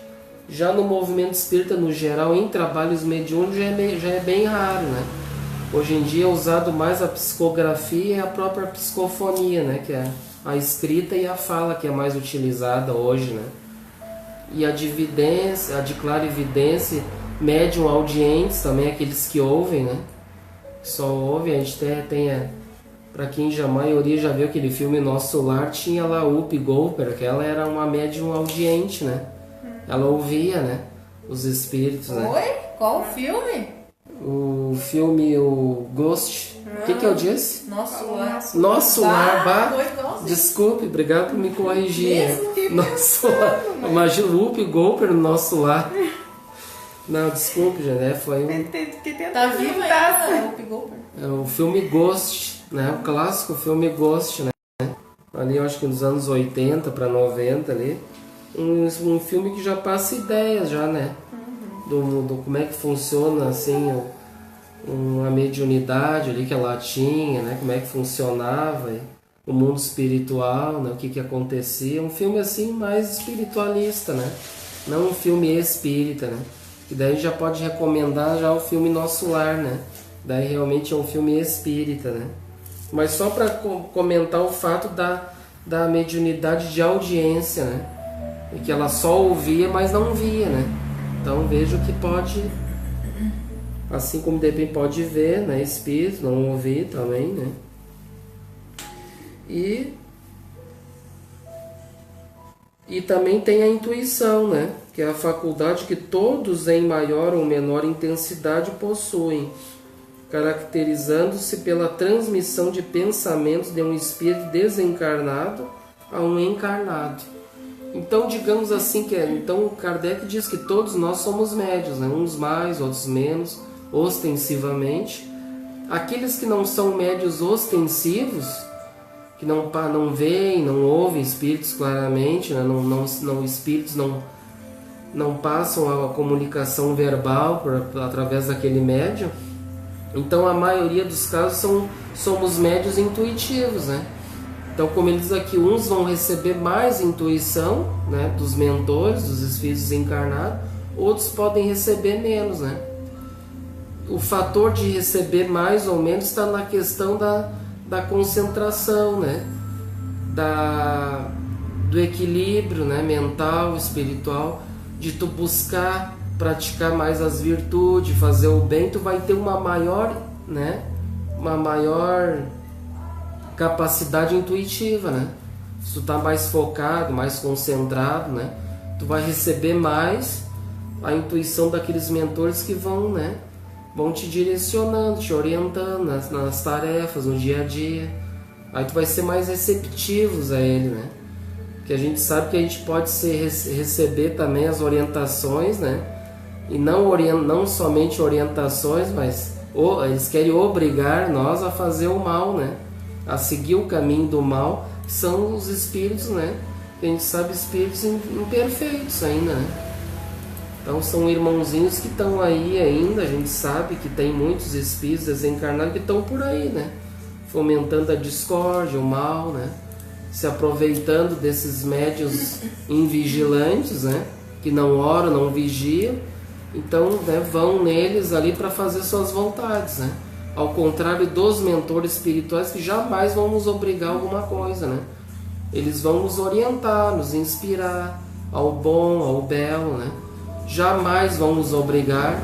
Já no movimento espírita no geral, em trabalhos mediúnicos já é bem raro, né? Hoje em dia é usado mais a psicografia e a própria psicofonia, né? Que é a escrita e a fala que é mais utilizada hoje, né? E a dividência, a de clarividência, médium audientes também, aqueles que ouvem, né? Só ouvem, a gente tem para quem a maioria já viu aquele filme Nosso Lar, tinha lá a Whoopi Goldberg, que ela era uma médium audiente, né? Ela ouvia, né? Os espíritos, né? Oi? Qual o filme? O filme, o Ghost. O que eu disse? Nosso Lar. Nosso Lar. Foi igualzinho. Desculpe, obrigado por me corrigir. Nosso Lar. Imagina o Whoopi Goldberg no Nosso Lar. Não, desculpe, já, né? Foi Tá vivo ainda, o Goldberg. É o filme Ghost, né? O clássico filme Ghost, né? Ali eu acho que nos anos 80 para 90 ali. Um filme que já passa ideias já, né? Do como é que funciona assim uma mediunidade ali que ela tinha, né? Como é que funcionava o mundo espiritual, né? O que acontecia. Um filme assim mais espiritualista, né? Não um filme espírita, né? E daí já pode recomendar já o filme Nosso Lar, né? Daí realmente é um filme espírita, né? Mas só para comentar o fato da mediunidade de audiência, né? E que ela só ouvia, mas não via, né? Então vejo que pode, assim como de repente pode ver, né? Espírito, não ouvir também, né? E também tem a intuição, né? Que é a faculdade que todos em maior ou menor intensidade possuem, caracterizando-se pela transmissão de pensamentos de um espírito desencarnado a um encarnado. Então, digamos assim, então Kardec diz que todos nós somos médios, né? Uns mais, outros menos, ostensivamente. Aqueles que não são médios ostensivos, que não veem, não ouvem espíritos claramente, né? Espíritos não passam a comunicação verbal através daquele médium. Então, a maioria dos casos somos médios intuitivos, né? Então, como ele diz aqui, uns vão receber mais intuição, né, dos mentores, dos espíritos encarnados, outros podem receber menos, né? O fator de receber mais ou menos está na questão da concentração, né? Do equilíbrio, né, mental, espiritual, de tu buscar praticar mais as virtudes, fazer o bem, tu vai ter uma maior, né, uma maior capacidade intuitiva, né? Se tu tá mais focado, mais concentrado, né, tu vai receber mais a intuição daqueles mentores que vão, né, vão te direcionando, te orientando nas tarefas, no dia a dia. Aí tu vai ser mais receptivos a ele, né? Que a gente sabe que a gente pode receber também as orientações, né? E não somente orientações, mas eles querem obrigar nós a fazer o mal, né? A seguir o caminho do mal, que são os espíritos, né? Que a gente sabe, espíritos imperfeitos ainda, né? Então são irmãozinhos que estão aí ainda, a gente sabe que tem muitos espíritos desencarnados que estão por aí, né? Fomentando a discórdia, o mal, né? Se aproveitando desses médiuns invigilantes, né? Que não oram, não vigiam. Então, né, vão neles ali para fazer suas vontades, né? Ao contrário dos mentores espirituais que jamais vão nos obrigar a alguma coisa, né? Eles vão nos orientar, nos inspirar ao bom, ao belo, né? Jamais vão nos obrigar.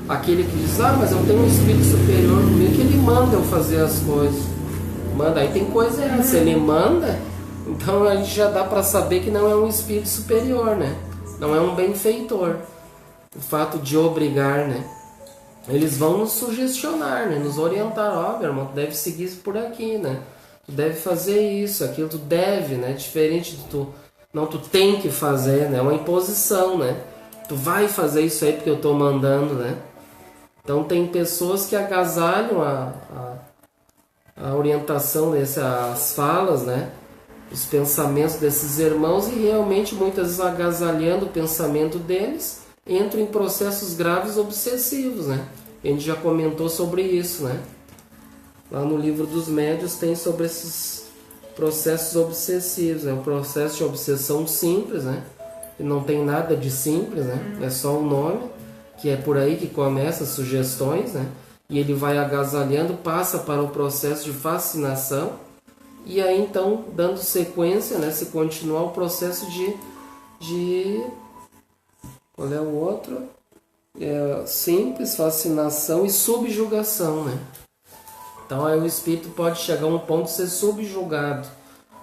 Aquele que diz, mas eu tenho um espírito superior comigo que ele manda eu fazer as coisas. Manda, aí tem coisa errada. Se ele manda, então a gente já dá para saber que não é um espírito superior, né? Não é um benfeitor. O fato de obrigar, né? Eles vão nos sugestionar, né? Nos orientar. Meu irmão, tu deve seguir por aqui, né? Tu deve fazer isso, aquilo, tu deve, né? Diferente de tu... Não, tu tem que fazer, né? É uma imposição, né? Tu vai fazer isso aí porque eu tô mandando, né? Então tem pessoas que agasalham a orientação as falas, né? Os pensamentos desses irmãos e realmente muitas vezes agasalhando o pensamento deles, entram em processos graves obsessivos, né? A gente já comentou sobre isso, né? Lá no livro dos médiuns tem sobre esses processos obsessivos, né? Um processo de obsessão simples, né? E não tem nada de simples, né? É só o nome, que é por aí que começa as sugestões, né? E ele vai agasalhando, passa para o processo de fascinação, e aí então, dando sequência, né? Se continuar o processo de qual é o outro? Simples, fascinação e subjugação, né? Então aí o espírito pode chegar a um ponto de ser subjugado,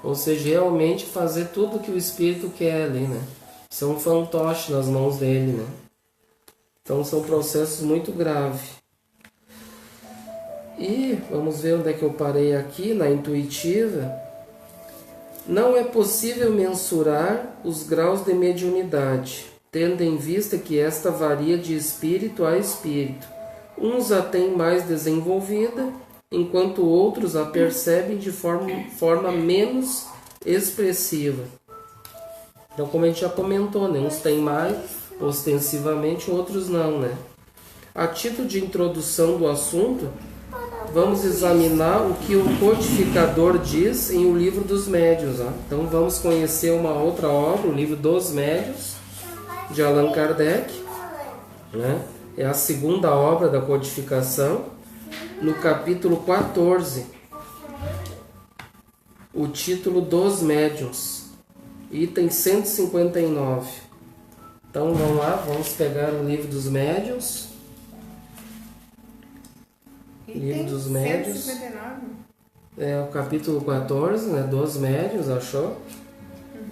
ou seja, realmente fazer tudo o que o espírito quer ali, né? Ser um fantoche nas mãos dele, né? Então são processos muito graves. E vamos ver onde é que eu parei aqui, na intuitiva. Não é possível mensurar os graus de mediunidade, tendo em vista que esta varia de espírito a espírito. Uns a têm mais desenvolvida, enquanto outros a percebem de forma menos expressiva. Então, como a gente já comentou, né? Uns têm mais ostensivamente, outros não, né? A título de introdução do assunto, vamos examinar o que o codificador diz em O Livro dos Médiuns. Ó. Então vamos conhecer uma outra obra, O Livro dos Médiuns, de Allan Kardec. Né? É a segunda obra da codificação, no capítulo 14. O título dos Médiuns, item 159. Então vamos lá, vamos pegar o Livro dos Médiuns. Livro dos Médiuns. 159. É o capítulo 14, né, dos Médiuns, achou?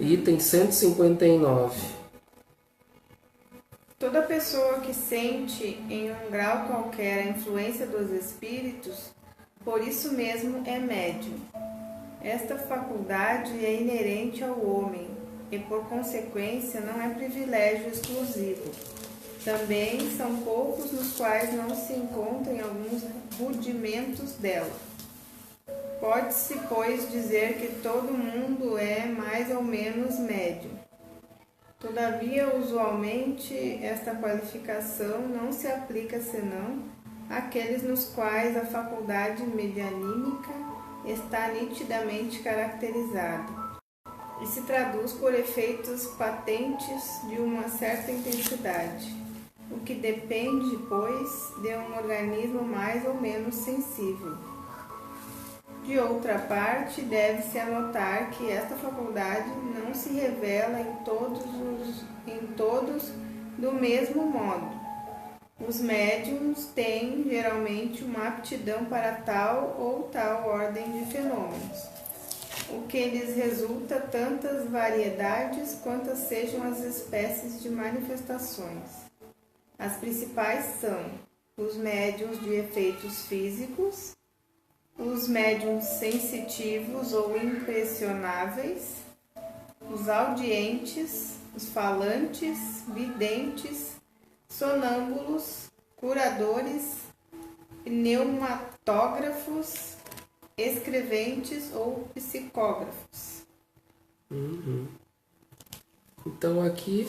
Item 159. Toda pessoa que sente em um grau qualquer a influência dos espíritos, por isso mesmo é médium. Esta faculdade é inerente ao homem e, por consequência, não é privilégio exclusivo. Também são poucos nos quais não se encontram alguns rudimentos dela. Pode-se, pois, dizer que todo mundo é mais ou menos médium. Todavia, usualmente, esta qualificação não se aplica senão àqueles nos quais a faculdade medianímica está nitidamente caracterizada e se traduz por efeitos patentes de uma certa intensidade, o que depende, pois, de um organismo mais ou menos sensível. De outra parte, deve-se anotar que esta faculdade não se revela em todos do mesmo modo. Os médiums têm geralmente uma aptidão para tal ou tal ordem de fenômenos, o que lhes resulta tantas variedades quantas sejam as espécies de manifestações. As principais são os médiums de efeitos físicos, os médiums sensitivos ou impressionáveis, os audientes, os falantes, videntes, sonâmbulos, curadores, pneumatógrafos, escreventes ou psicógrafos. Então aqui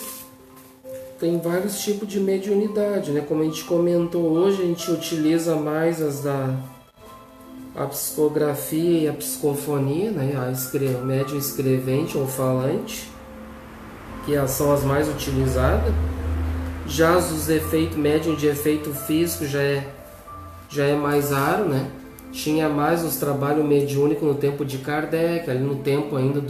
tem vários tipos de mediunidade, né? Como a gente comentou hoje, a gente utiliza mais a psicografia e a psicofonia, né? O médium escrevente ou falante, que são as mais utilizadas. Já os efeitos médium de efeito físico já é mais raro, né? Tinha mais os trabalhos mediúnicos no tempo de Kardec, ali no tempo ainda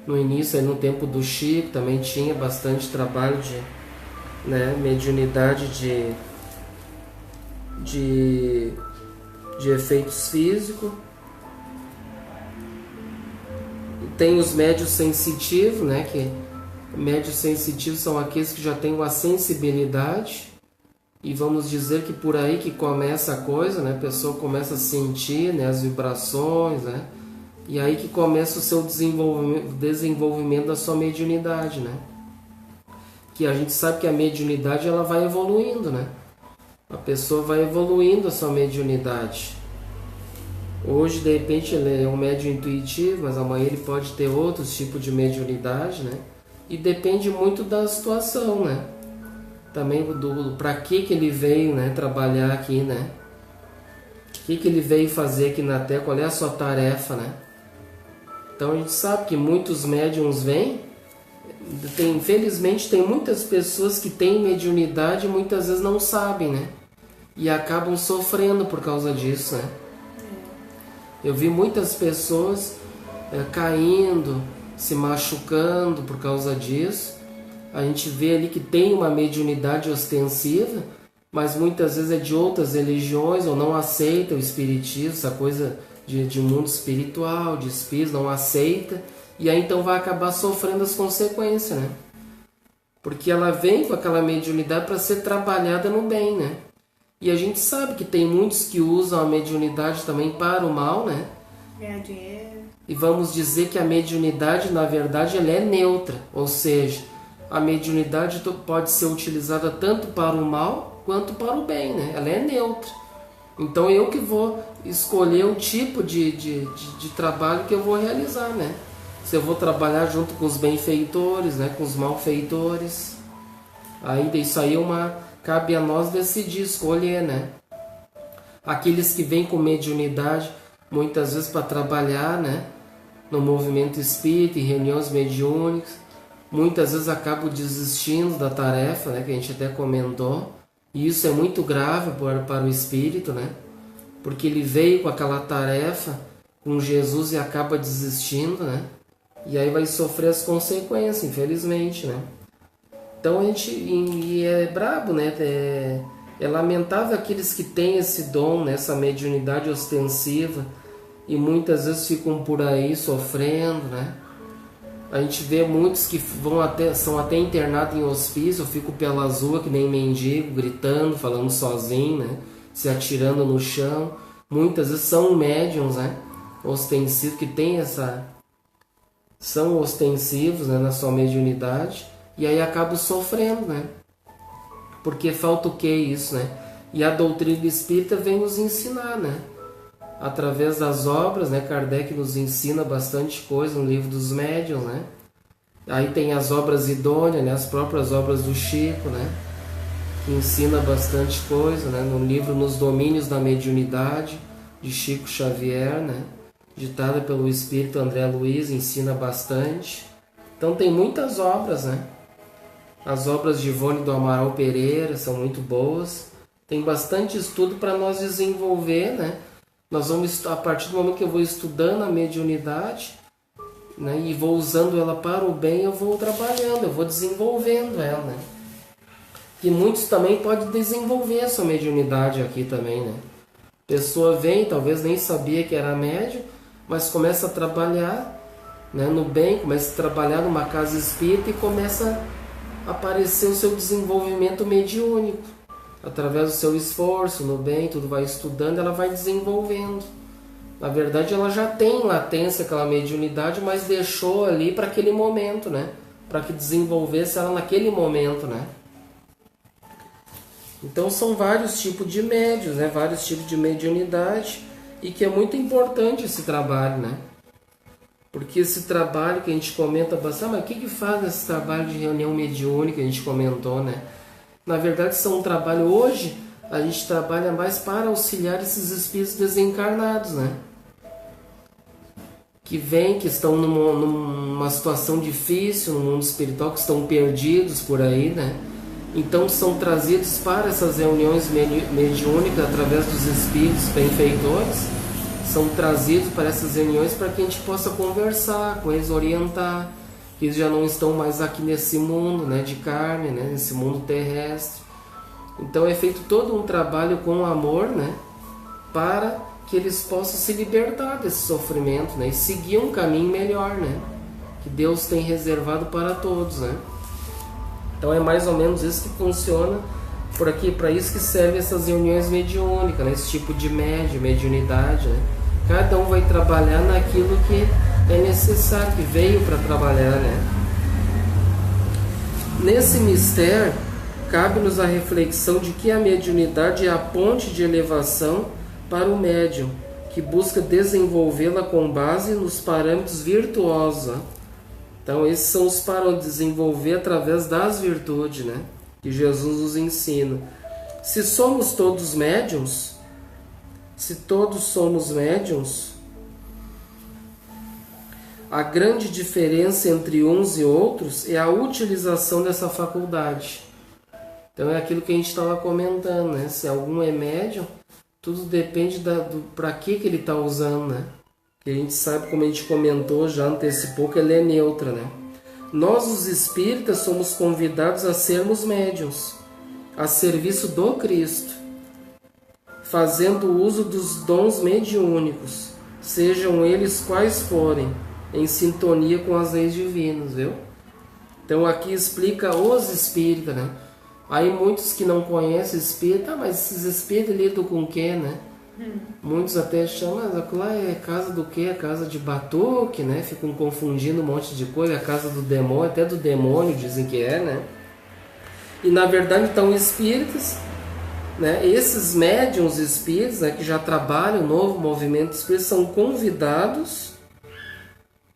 no início, ali no tempo do Chico, também tinha bastante trabalho de, né, mediunidade de efeitos físicos. Tem os médios sensitivos, né, que médios sensitivos são aqueles que já têm uma sensibilidade, e vamos dizer que por aí que começa a coisa, né? A pessoa começa a sentir, né, as vibrações, né? E aí que começa o seu desenvolvimento da sua mediunidade, né? Que a gente sabe que a mediunidade ela vai evoluindo, né? A pessoa vai evoluindo a sua mediunidade. Hoje, de repente, ele é um médium intuitivo, mas amanhã ele pode ter outros tipos de mediunidade, né? E depende muito da situação, né? Também para que ele veio, né, trabalhar aqui, né? O que ele veio fazer aqui na Terra, qual é a sua tarefa, né? Então a gente sabe que muitos médiums vêm, infelizmente tem muitas pessoas que têm mediunidade e muitas vezes não sabem, né? E acabam sofrendo por causa disso, né? Eu vi muitas pessoas caindo, se machucando por causa disso. A gente vê ali que tem uma mediunidade ostensiva, mas muitas vezes é de outras religiões ou não aceita o espiritismo, essa coisa de mundo espiritual, de espírito, não aceita, e aí então vai acabar sofrendo as consequências, né? Porque ela vem com aquela mediunidade para ser trabalhada no bem, né? E a gente sabe que tem muitos que usam a mediunidade também para o mal, né? Ganhar dinheiro. E vamos dizer que a mediunidade, na verdade, ela é neutra, ou seja, a mediunidade pode ser utilizada tanto para o mal quanto para o bem, né? Ela é neutra. Então eu que vou escolher o tipo de trabalho que eu vou realizar, né? Se eu vou trabalhar junto com os benfeitores, né? Com os malfeitores. Ainda isso aí cabe a nós decidir, escolher, né? Aqueles que vêm com mediunidade, muitas vezes para trabalhar, né? No movimento espírita, em reuniões mediúnicas, muitas vezes acabam desistindo da tarefa, né, que a gente até comentou, e isso é muito grave para o espírito, né, porque ele veio com aquela tarefa com Jesus e acaba desistindo, né, e aí vai sofrer as consequências, infelizmente, né. Então a gente, e é brabo, né, é lamentável aqueles que têm esse dom, né, essa mediunidade ostensiva, e muitas vezes ficam por aí sofrendo, né. A gente vê muitos que são até internados em hospício, eu fico pelas ruas que nem mendigo, gritando, falando sozinho, né? Se atirando no chão. Muitas vezes são médiums, né? Ostensivos, que tem são ostensivos, né? Na sua mediunidade. E aí acabam sofrendo, né? Porque falta o que isso, né? E a doutrina espírita vem nos ensinar, né? Através das obras, né? Kardec nos ensina bastante coisa no livro dos médiuns, né? Aí tem as obras idôneas, né? As próprias obras do Chico, né? Que ensina bastante coisa, né? No livro Nos Domínios da Mediunidade, de Chico Xavier, né? Ditada pelo espírito André Luiz, ensina bastante. Então tem muitas obras, né? As obras de Ivone do Amaral Pereira são muito boas. Tem bastante estudo para nós desenvolver, né? Nós vamos, a partir do momento que eu vou estudando a mediunidade, né, e vou usando ela para o bem, eu vou trabalhando, eu vou desenvolvendo ela, né? E muitos também podem desenvolver a sua mediunidade aqui também, né? A pessoa vem, talvez nem sabia que era médium, mas começa a trabalhar, né, no bem, começa a trabalhar numa casa espírita e começa a aparecer o seu desenvolvimento mediúnico. Através do seu esforço, no bem, tudo vai estudando, ela vai desenvolvendo. Na verdade, ela já tem latência, aquela mediunidade, mas deixou ali para aquele momento, né? Para que desenvolvesse ela naquele momento, né? Então são vários tipos de médios, né? Vários tipos de mediunidade, e que é muito importante esse trabalho, né? Porque esse trabalho que a gente comenta bastante, mas o que faz esse trabalho de reunião mediúnica que a gente comentou, né? Na verdade, são um trabalho, hoje, a gente trabalha mais para auxiliar esses espíritos desencarnados, né? Que vêm, que estão numa situação difícil no mundo espiritual, que estão perdidos por aí, né? Então são trazidos para essas reuniões mediúnicas através dos espíritos benfeitores, são trazidos para essas reuniões para que a gente possa conversar com eles, orientar, que eles já não estão mais aqui nesse mundo, né, de carne, né, nesse mundo terrestre. Então é feito todo um trabalho com amor, né, para que eles possam se libertar desse sofrimento, né, e seguir um caminho melhor, né, que Deus tem reservado para todos, né. Então é mais ou menos isso que funciona por aqui, para isso que servem essas reuniões mediúnicas, né, esse tipo de mediunidade, né. Cada um vai trabalhar naquilo que é necessário, que veio para trabalhar, né? Nesse mistério, cabe-nos a reflexão de que a mediunidade é a ponte de elevação para o médium, que busca desenvolvê-la com base nos parâmetros virtuosos. Né? Então, esses são os parâmetros, desenvolver através das virtudes, né? Que Jesus nos ensina. Se somos todos médiums, a grande diferença entre uns e outros é a utilização dessa faculdade. Então é aquilo que a gente estava comentando, né? Se algum é médium, tudo depende para que ele está usando, né? Que a gente sabe, como a gente comentou, já antecipou, que ele é neutra, né? Nós, os espíritas, somos convidados a sermos médiuns, a serviço do Cristo, fazendo uso dos dons mediúnicos, sejam eles quais forem, em sintonia com as leis divinas, viu? Então aqui explica os espíritas, né? Aí muitos que não conhecem espírita, mas esses espíritos lidam com o quê, né? Muitos até chamam, mas aquilo lá é casa do quê? É casa de batuque, né? Ficam confundindo um monte de coisa, é a casa do demônio, até do demônio dizem que é, né? E na verdade, então, espíritas, né? Esses médiuns espíritas, né, que já trabalham o novo movimento espírita, são convidados,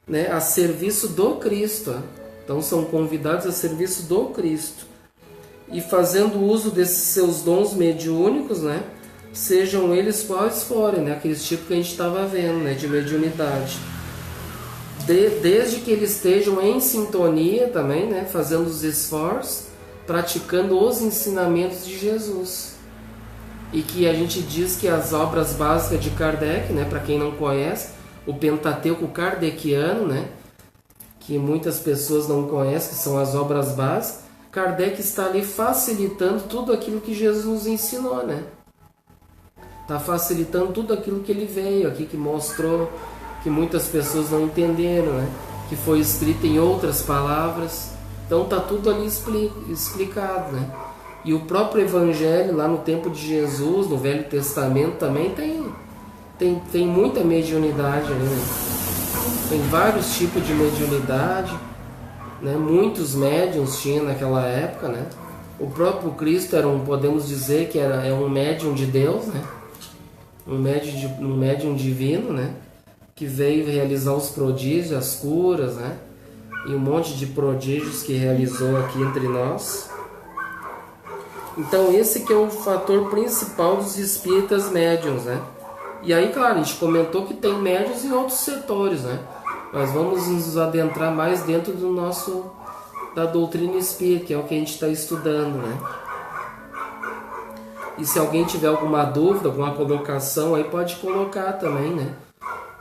né, a serviço do Cristo. Então são convidados a serviço do Cristo. E fazendo uso desses seus dons mediúnicos, né, sejam eles quais forem, né, aqueles tipos que a gente estava vendo, né, de mediunidade. Desde que eles estejam em sintonia também, né, fazendo os esforços, praticando os ensinamentos de Jesus. E que a gente diz que as obras básicas de Kardec, né, para quem não conhece, o Pentateuco Kardeciano, né, que muitas pessoas não conhecem, que são as obras básicas, Kardec está ali facilitando tudo aquilo que Jesus nos ensinou, né? Está facilitando tudo aquilo que ele veio aqui, que mostrou, que muitas pessoas não entenderam, né? Que foi escrito em outras palavras. Então está tudo ali explicado, né? E o próprio Evangelho, lá no tempo de Jesus, no Velho Testamento, também tem muita mediunidade ali, né? Tem vários tipos de mediunidade, né? Muitos médiuns tinham naquela época, né? O próprio Cristo era podemos dizer que é um médium de Deus, né? Um médium divino, né? Que veio realizar os prodígios, as curas, né? E um monte de prodígios que realizou aqui entre nós. Então esse que é o fator principal dos espíritas médiuns, né? E aí, claro, a gente comentou que tem médiuns em outros setores, né? Mas vamos nos adentrar mais dentro da doutrina espírita, que é o que a gente está estudando, né? E se alguém tiver alguma dúvida, alguma colocação, aí pode colocar também, né?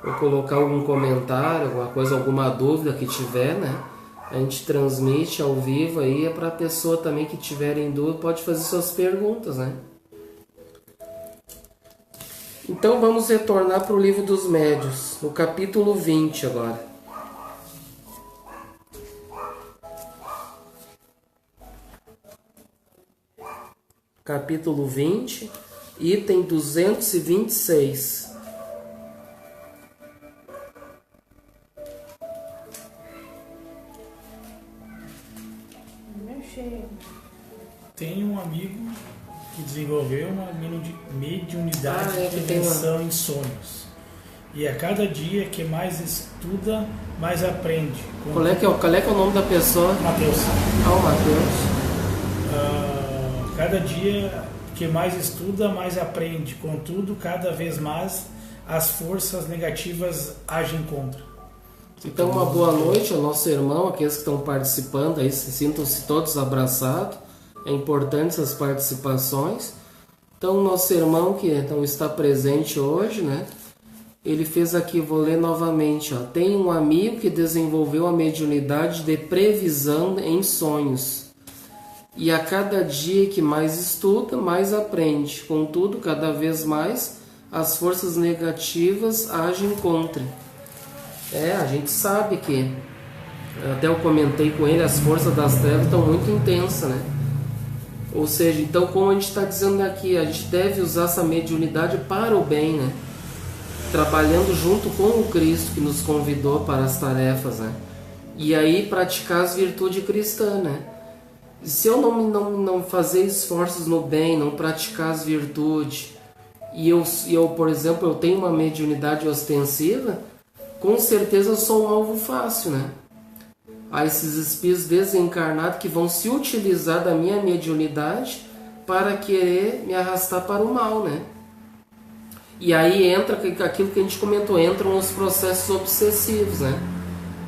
Ou colocar algum comentário, alguma coisa, alguma dúvida que tiver, né? A gente transmite ao vivo aí, é para a pessoa também que tiver em dúvida, pode fazer suas perguntas, né? Então vamos retornar para o livro dos Médiuns, no capítulo 20 agora. Capítulo 20, item 226. Tem um amigo que desenvolveu uma mediunidade de prevenção em sonhos. E a cada dia que mais estuda, mais aprende. Qual é que é o nome da pessoa? Mateus. O Mateus. Cada dia que mais estuda, mais aprende. Contudo, cada vez mais as forças negativas agem contra. Então, uma boa noite ao nosso irmão, aqueles que estão participando aí, sintam-se todos abraçados. É importante essas participações. Então, nosso irmão que não está presente hoje, né? Ele fez aqui, vou ler novamente, ó. Tem um amigo que desenvolveu a mediunidade de previsão em sonhos. E a cada dia que mais estuda, mais aprende. Contudo, cada vez mais, as forças negativas agem contra. A gente sabe que, até eu comentei com ele, as forças das trevas estão muito intensas, né? Ou seja, então, como a gente está dizendo aqui, a gente deve usar essa mediunidade para o bem, né? Trabalhando junto com o Cristo que nos convidou para as tarefas, né? E aí praticar as virtudes cristãs, né? Se eu não fazer esforços no bem, não praticar as virtudes, e eu, por exemplo, eu tenho uma mediunidade ostensiva, com certeza eu sou um alvo fácil, né? A esses espíritos desencarnados que vão se utilizar da minha mediunidade para querer me arrastar para o mal, né? E aí entra aquilo que a gente comentou, entram os processos obsessivos, né?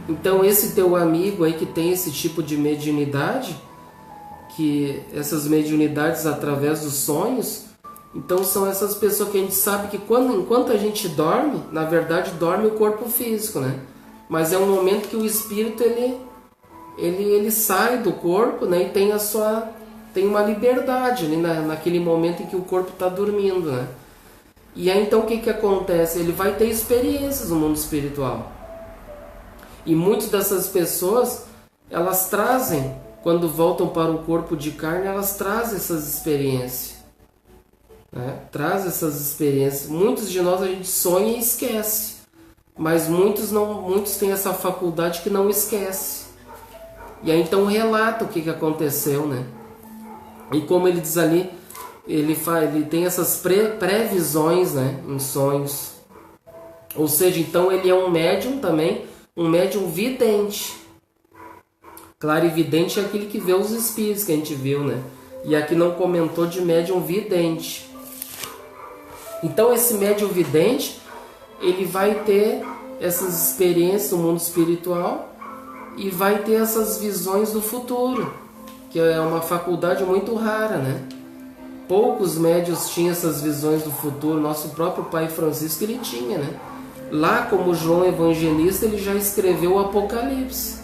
Então esse teu amigo aí que tem esse tipo de mediunidade, que essas mediunidades através dos sonhos, então são essas pessoas que a gente sabe que enquanto a gente dorme, na verdade dorme o corpo físico, né? Mas é um momento que o espírito ele sai do corpo, né? E tem uma liberdade ali naquele momento em que o corpo está dormindo, né? E aí então o que acontece? Ele vai ter experiências no mundo espiritual. E muitas dessas pessoas, elas trazem, quando voltam para o corpo de carne, elas trazem essas experiências. Né? Trazem essas experiências. Muitos de nós a gente sonha e esquece. Mas muitos têm essa faculdade que não esquece. E aí então relata o que aconteceu, né? E como ele diz ali, ele tem essas previsões, né, em sonhos. Ou seja, então ele é um médium também, um médium vidente. Clarividente é aquele que vê os espíritos que a gente viu, né? E aqui não comentou de médium vidente. Então esse médium vidente, ele vai ter essas experiências no mundo espiritual e vai ter essas visões do futuro, que é uma faculdade muito rara, né? Poucos médiuns tinham essas visões do futuro. Nosso próprio pai Francisco, ele tinha, né? Lá, como João Evangelista, ele já escreveu o Apocalipse,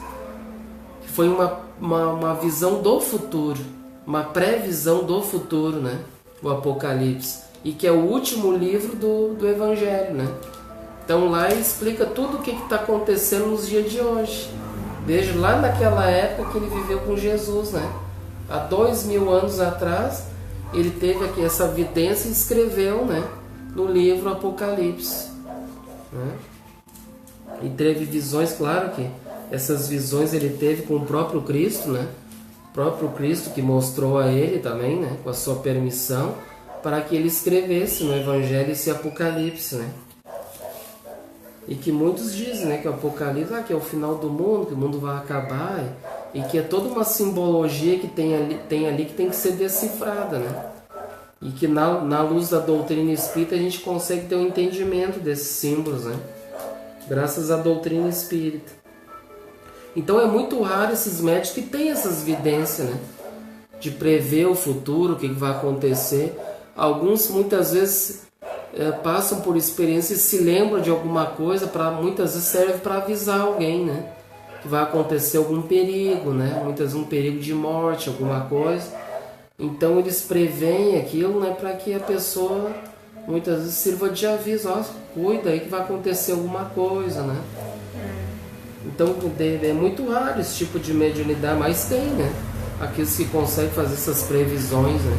que foi uma visão do futuro, uma previsão do futuro, né? O Apocalipse, e que é o último livro do Evangelho, né? Então lá ele explica tudo o que está acontecendo nos dias de hoje, desde lá naquela época que ele viveu com Jesus, né? Há 2000 anos atrás, ele teve aqui essa vidência e escreveu, né, no livro Apocalipse, né? E teve visões, claro que essas visões ele teve com o próprio Cristo, né? O próprio Cristo que mostrou a ele também, né, com a sua permissão, para que ele escrevesse no Evangelho esse Apocalipse, né? E que muitos dizem, né, que o Apocalipse que é o final do mundo, que o mundo vai acabar, e que é toda uma simbologia que tem ali que tem que ser decifrada, né? E que na luz da doutrina espírita a gente consegue ter um entendimento desses símbolos, né? Graças à doutrina espírita. Então é muito raro esses médicos que têm essas vidências, né? De prever o futuro, o que vai acontecer. Alguns muitas vezes passam por experiência e se lembram de alguma coisa, muitas vezes serve para avisar alguém, né? Que vai acontecer algum perigo, né? Muitas vezes um perigo de morte, alguma coisa. Então eles preveem aquilo, né? Para que a pessoa muitas vezes sirva de aviso, ó, cuida aí que vai acontecer alguma coisa, né? Então é muito raro esse tipo de mediunidade, mas tem, né? Aqueles que conseguem fazer essas previsões, né?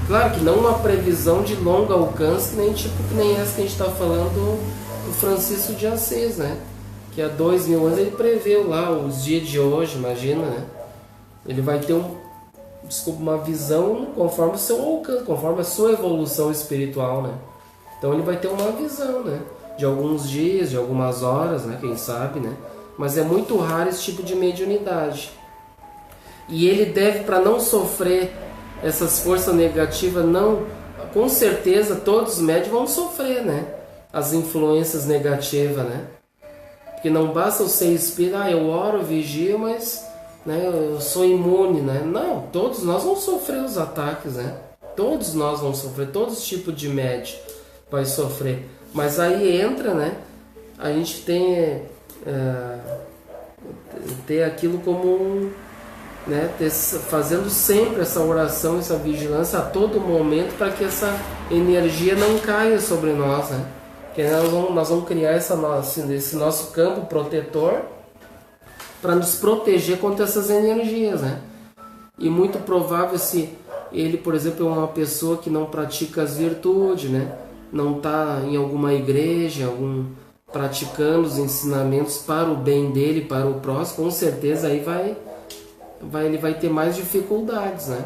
Claro que não uma previsão de longo alcance, que nem essa que a gente está falando do Francisco de Assis, né? Que há 2000 anos ele preveu lá os dias de hoje, imagina, né? Ele vai ter uma visão conforme o seu alcance, conforme a sua evolução espiritual, né? Então ele vai ter uma visão, né? De alguns dias, de algumas horas, né? Quem sabe, né? Mas é muito raro esse tipo de mediunidade. E ele deve, para não sofrer essas forças negativas, não, com certeza todos os médios vão sofrer, né? As influências negativas, né? Porque não basta eu ser espírita, eu oro, vigio, mas né, eu sou imune, né? Não, todos nós vamos sofrer os ataques, né? Todos nós vamos sofrer, todos os tipos de médio vai sofrer. Mas aí entra, né? A gente tem aquilo como né, fazendo sempre essa oração, essa vigilância a todo momento para que essa energia não caia sobre nós, né? Porque nós vamos criar esse nosso campo protetor para nos proteger contra essas energias, né? E muito provável se ele, por exemplo, é uma pessoa que não pratica as virtudes, né? Não está em alguma igreja, praticando os ensinamentos para o bem dele, para o próximo, com certeza aí ele vai ter mais dificuldades, né?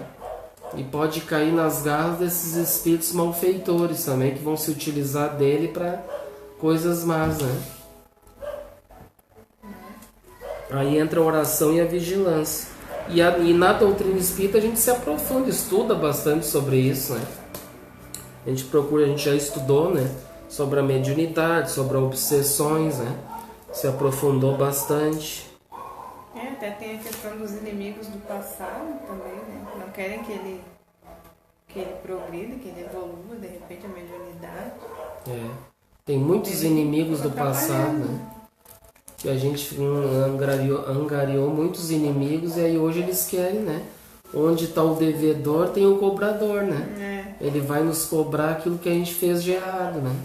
E pode cair nas garras desses espíritos malfeitores também, que vão se utilizar dele para coisas más, né? Aí entra a oração e a vigilância. E na doutrina espírita a gente se aprofunda, estuda bastante sobre isso, né? A gente já estudou, né? Sobre a mediunidade, sobre as obsessões, né? Se aprofundou bastante. Até tem a questão dos inimigos do passado também, né? Não querem que ele progrida, que ele evolua, de repente, a mediunidade. Tem muitos inimigos do passado, né? Que a gente angariou muitos inimigos e aí hoje eles querem, né? Onde está o devedor, tem o cobrador, né? Ele vai nos cobrar aquilo que a gente fez de errado, né?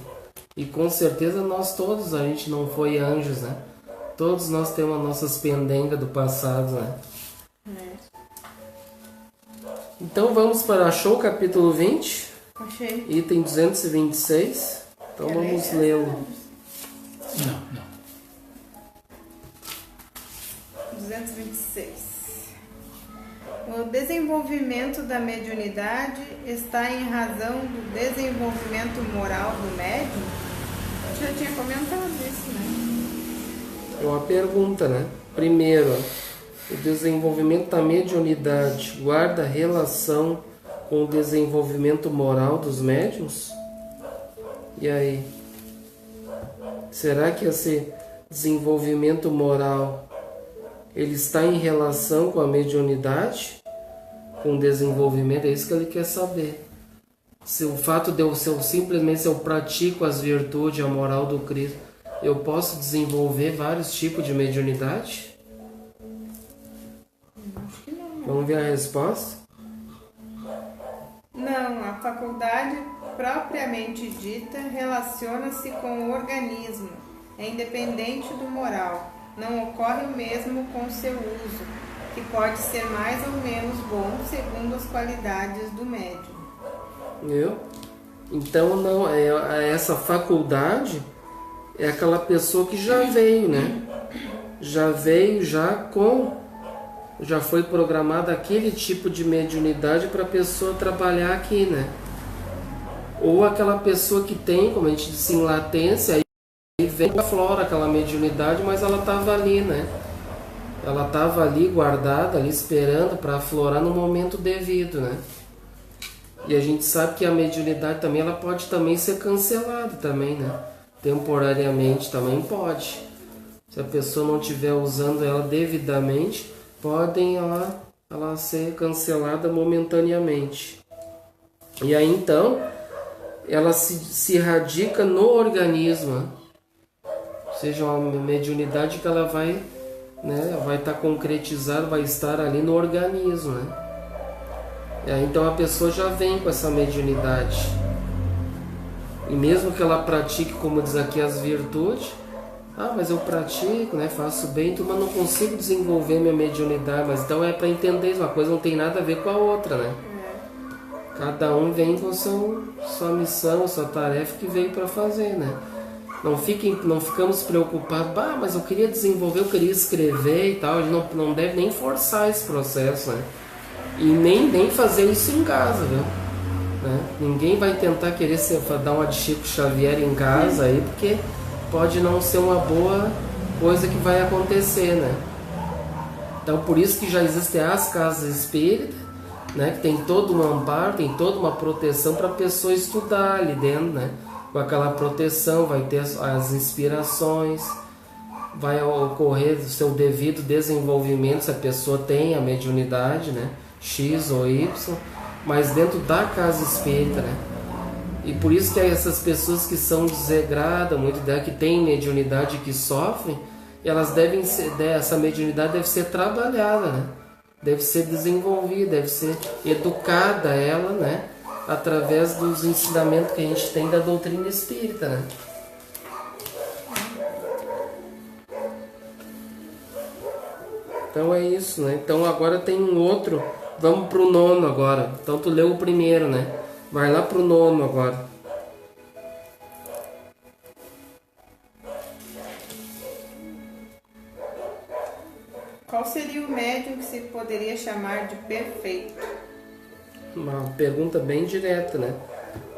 E com certeza a gente não foi anjos, né? Todos nós temos nossas pendengas do passado, né? Então vamos para Show capítulo 20. Achei. Item 226. Então vamos lê-lo. Não. 226. O desenvolvimento da mediunidade está em razão do desenvolvimento moral do médium? Eu já tinha comentado isso, né? É uma pergunta, né? Primeiro, o desenvolvimento da mediunidade guarda relação com o desenvolvimento moral dos médiuns? E aí? Será que esse desenvolvimento moral ele está em relação com a mediunidade? Com o desenvolvimento? É isso que ele quer saber. Se o fato de simplesmente se eu pratico as virtudes, a moral do Cristo, eu posso desenvolver vários tipos de mediunidade? Acho que não. Vamos ver a resposta? Não, a faculdade propriamente dita relaciona-se com o organismo, é independente do moral. Não ocorre o mesmo com seu uso, que pode ser mais ou menos bom segundo as qualidades do médium. Então não, essa faculdade é aquela pessoa que já veio, né? Já veio já foi programada aquele tipo de mediunidade para a pessoa trabalhar aqui, né? Ou aquela pessoa que tem, como a gente disse, em latência, aí vem e aflora aquela mediunidade, mas ela estava ali, né? Ela estava ali guardada, ali esperando para aflorar no momento devido, né? E a gente sabe que a mediunidade também, ela pode também ser cancelada também, né? Temporariamente também pode. Se a pessoa não estiver usando ela devidamente, podem ela ser cancelada momentaneamente. E aí então, ela se radica no organismo, né? Ou seja, uma mediunidade que ela vai, né, vai estar concretizada, vai estar ali no organismo, né? Então a pessoa já vem com essa mediunidade. E mesmo que ela pratique, como diz aqui, as virtudes, mas eu pratico, né, faço bem, mas não consigo desenvolver minha mediunidade. Mas então é para entender isso, uma coisa não tem nada a ver com a outra, né? Cada um vem com sua missão, sua tarefa que veio para fazer, né? Não ficamos preocupados, mas eu queria desenvolver, eu queria escrever e tal. A gente não deve nem forçar esse processo, né? E nem fazer isso em casa, viu? Né? Ninguém vai tentar querer dar uma de Chico Xavier em casa aí, porque pode não ser uma boa coisa que vai acontecer, né? Então por isso que já existem as casas espíritas, né? Que tem todo um amparo, tem toda uma proteção para a pessoa estudar ali dentro, né? Com aquela proteção, vai ter as inspirações, vai ocorrer o seu devido desenvolvimento se a pessoa tem a mediunidade, né? X ou Y, mas dentro da casa espírita, né? E por isso que essas pessoas que são desagradas, muito dela, que têm mediunidade, que sofrem, elas devem ser, essa mediunidade deve ser trabalhada, né? Deve ser desenvolvida, deve ser educada ela, né? Através dos ensinamentos que a gente tem da doutrina espírita, né? Então é isso, né? Então agora tem um outro. Vamos pro 9 agora. Então tu leu o primeiro, né? Vai lá pro 9 agora. Qual seria o médium que se poderia chamar de perfeito? Uma pergunta bem direta, né?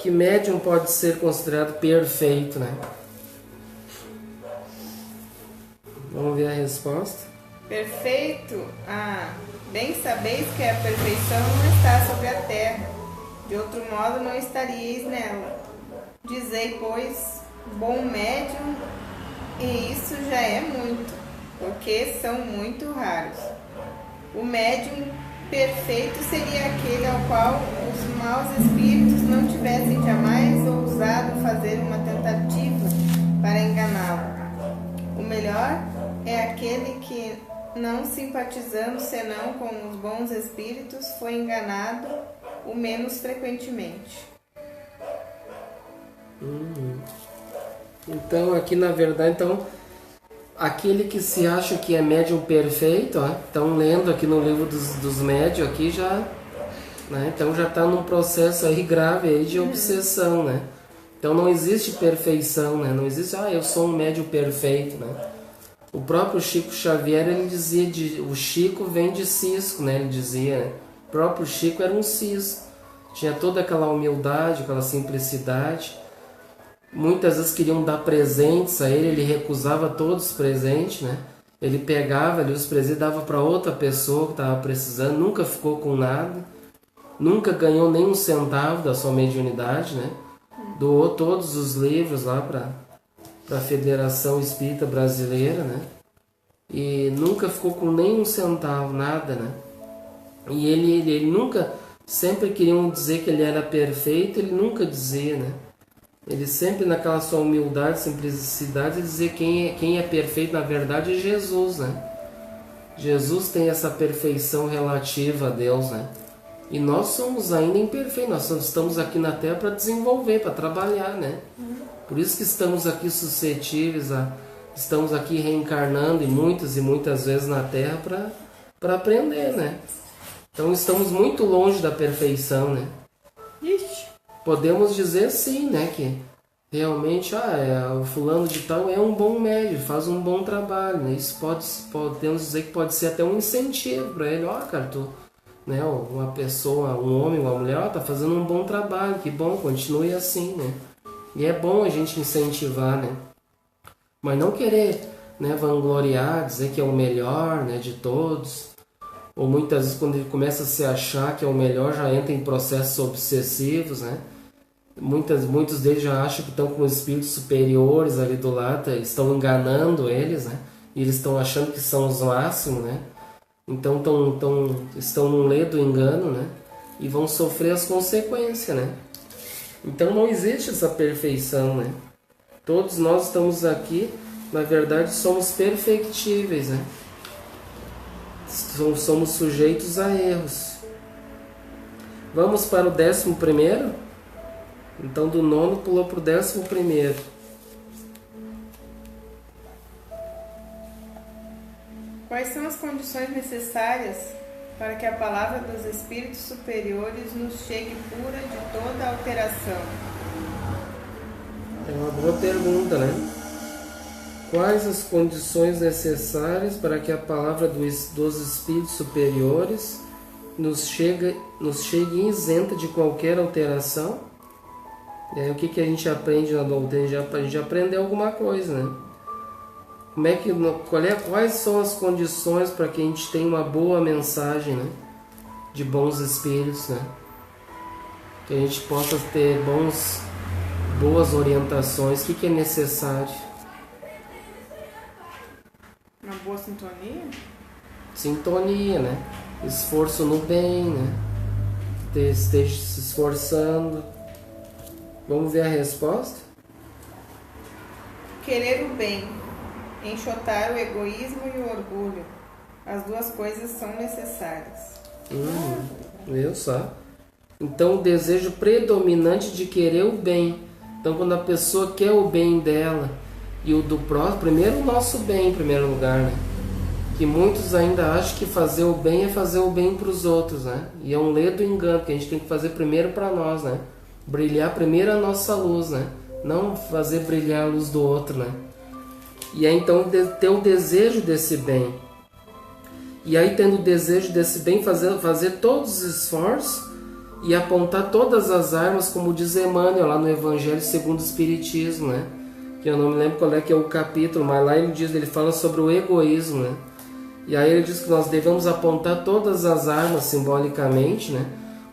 Que médium pode ser considerado perfeito, né? Vamos ver a resposta. Perfeito? Bem sabeis que a perfeição não está sobre a terra, de outro modo não estaríeis nela. Dizei, pois, bom médium, e isso já é muito, porque são muito raros. O médium perfeito seria aquele ao qual os maus espíritos não tivessem jamais ousado fazer uma tentativa para enganá-lo. O melhor é aquele que, não simpatizando senão com os bons espíritos, foi enganado o menos frequentemente. Então aqui na verdade, aquele que se acha que é médium perfeito, então lendo aqui no livro dos médios aqui já, né, então já está num processo aí grave aí de obsessão, né? Então não existe perfeição, né? Não existe, eu sou um médium perfeito, né? O próprio Chico Xavier, ele dizia, o Chico vem de cisco, né? Ele dizia, né? O próprio Chico era um cisco, tinha toda aquela humildade, aquela simplicidade. Muitas vezes queriam dar presentes a ele recusava todos os presentes, né? Ele pegava ali os presentes e dava para outra pessoa que estava precisando, nunca ficou com nada, nunca ganhou nem um centavo da sua mediunidade, né? Doou todos os livros lá para a Federação Espírita Brasileira, né? E nunca ficou com nem um centavo, nada, né? E ele nunca, sempre queriam dizer que ele era perfeito, ele nunca dizia, né? Ele sempre naquela sua humildade, simplicidade, dizia quem é perfeito na verdade é Jesus, né? Jesus tem essa perfeição relativa a Deus, né? E nós somos ainda imperfeitos, nós estamos aqui na Terra para desenvolver, para trabalhar, né? Por isso que estamos aqui suscetíveis, estamos aqui reencarnando e muitas vezes na Terra para aprender, né? Então estamos muito longe da perfeição, né? Podemos dizer sim, né, que realmente o fulano de tal é um bom médium, faz um bom trabalho, né? Isso podemos dizer que pode ser até um incentivo para ele, cara, tu, né, uma pessoa, um homem, uma mulher, tá fazendo um bom trabalho, que bom, continue assim, né? E é bom a gente incentivar, né? Mas não querer, né, vangloriar, dizer que é o melhor, né, de todos. Ou muitas vezes quando ele começa a se achar que é o melhor, já entra em processos obsessivos, né? Muitos deles já acham que estão com espíritos superiores ali do lado, estão enganando eles, né? E eles estão achando que são os máximos, né? Então estão num ledo engano, né? E vão sofrer as consequências, né? Então não existe essa perfeição, né? Todos nós estamos aqui, na verdade, somos perfectíveis, né? Somos sujeitos a erros. Vamos para o 11º? Então do 9º pulou para o 11º. Quais são as condições necessárias para que a palavra dos espíritos superiores nos chegue pura de toda alteração? É uma boa pergunta, né? Quais as condições necessárias para que a palavra dos espíritos superiores nos chegue isenta de qualquer alteração? E aí o que a gente aprende na doutrina? A gente aprendeu alguma coisa, né? Quais são as condições para que a gente tenha uma boa mensagem, né? De bons espíritos, né? Que a gente possa ter boas orientações. O que é necessário? Uma boa sintonia? Sintonia, né? Esforço no bem, né? Esteja se esforçando. Vamos ver a resposta? Querer o bem, enxotar o egoísmo e o orgulho. As duas coisas são necessárias. Viu só? Então o desejo predominante de querer o bem. Então quando a pessoa quer o bem dela e o do próximo, primeiro o nosso bem em primeiro lugar, né? Que muitos ainda acham que fazer o bem é fazer o bem para os outros, né? E é um ledo engano, que a gente tem que fazer primeiro para nós, né? Brilhar primeiro a nossa luz, né? Não fazer brilhar a luz do outro, né? E aí então ter o desejo desse bem. E aí tendo o desejo desse bem, fazer todos os esforços e apontar todas as armas, como diz Emmanuel lá no Evangelho segundo o Espiritismo, né? Que eu não me lembro qual é que é o capítulo, mas lá ele fala sobre o egoísmo, né? E aí ele diz que nós devemos apontar todas as armas simbolicamente, né?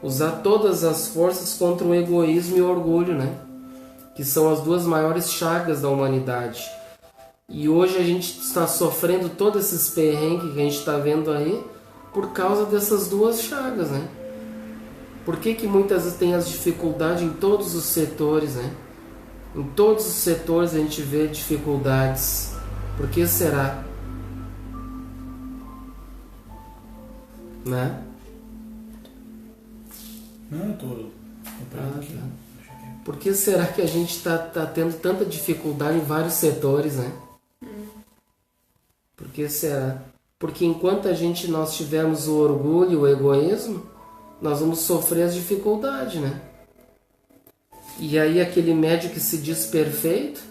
Usar todas as forças contra o egoísmo e o orgulho, né? Que são as duas maiores chagas da humanidade. E hoje a gente está sofrendo todos esses perrengues que a gente está vendo aí por causa dessas duas chagas, né? Por que muitas vezes tem as dificuldades em todos os setores, né? Em todos os setores a gente vê dificuldades. Por que será? Né? Não, eu tô aqui. Por que será que a gente está tendo tanta dificuldade em vários setores, né? Por que será? Porque enquanto nós tivermos o orgulho e o egoísmo, nós vamos sofrer as dificuldades, né? E aí aquele médium que se diz perfeito,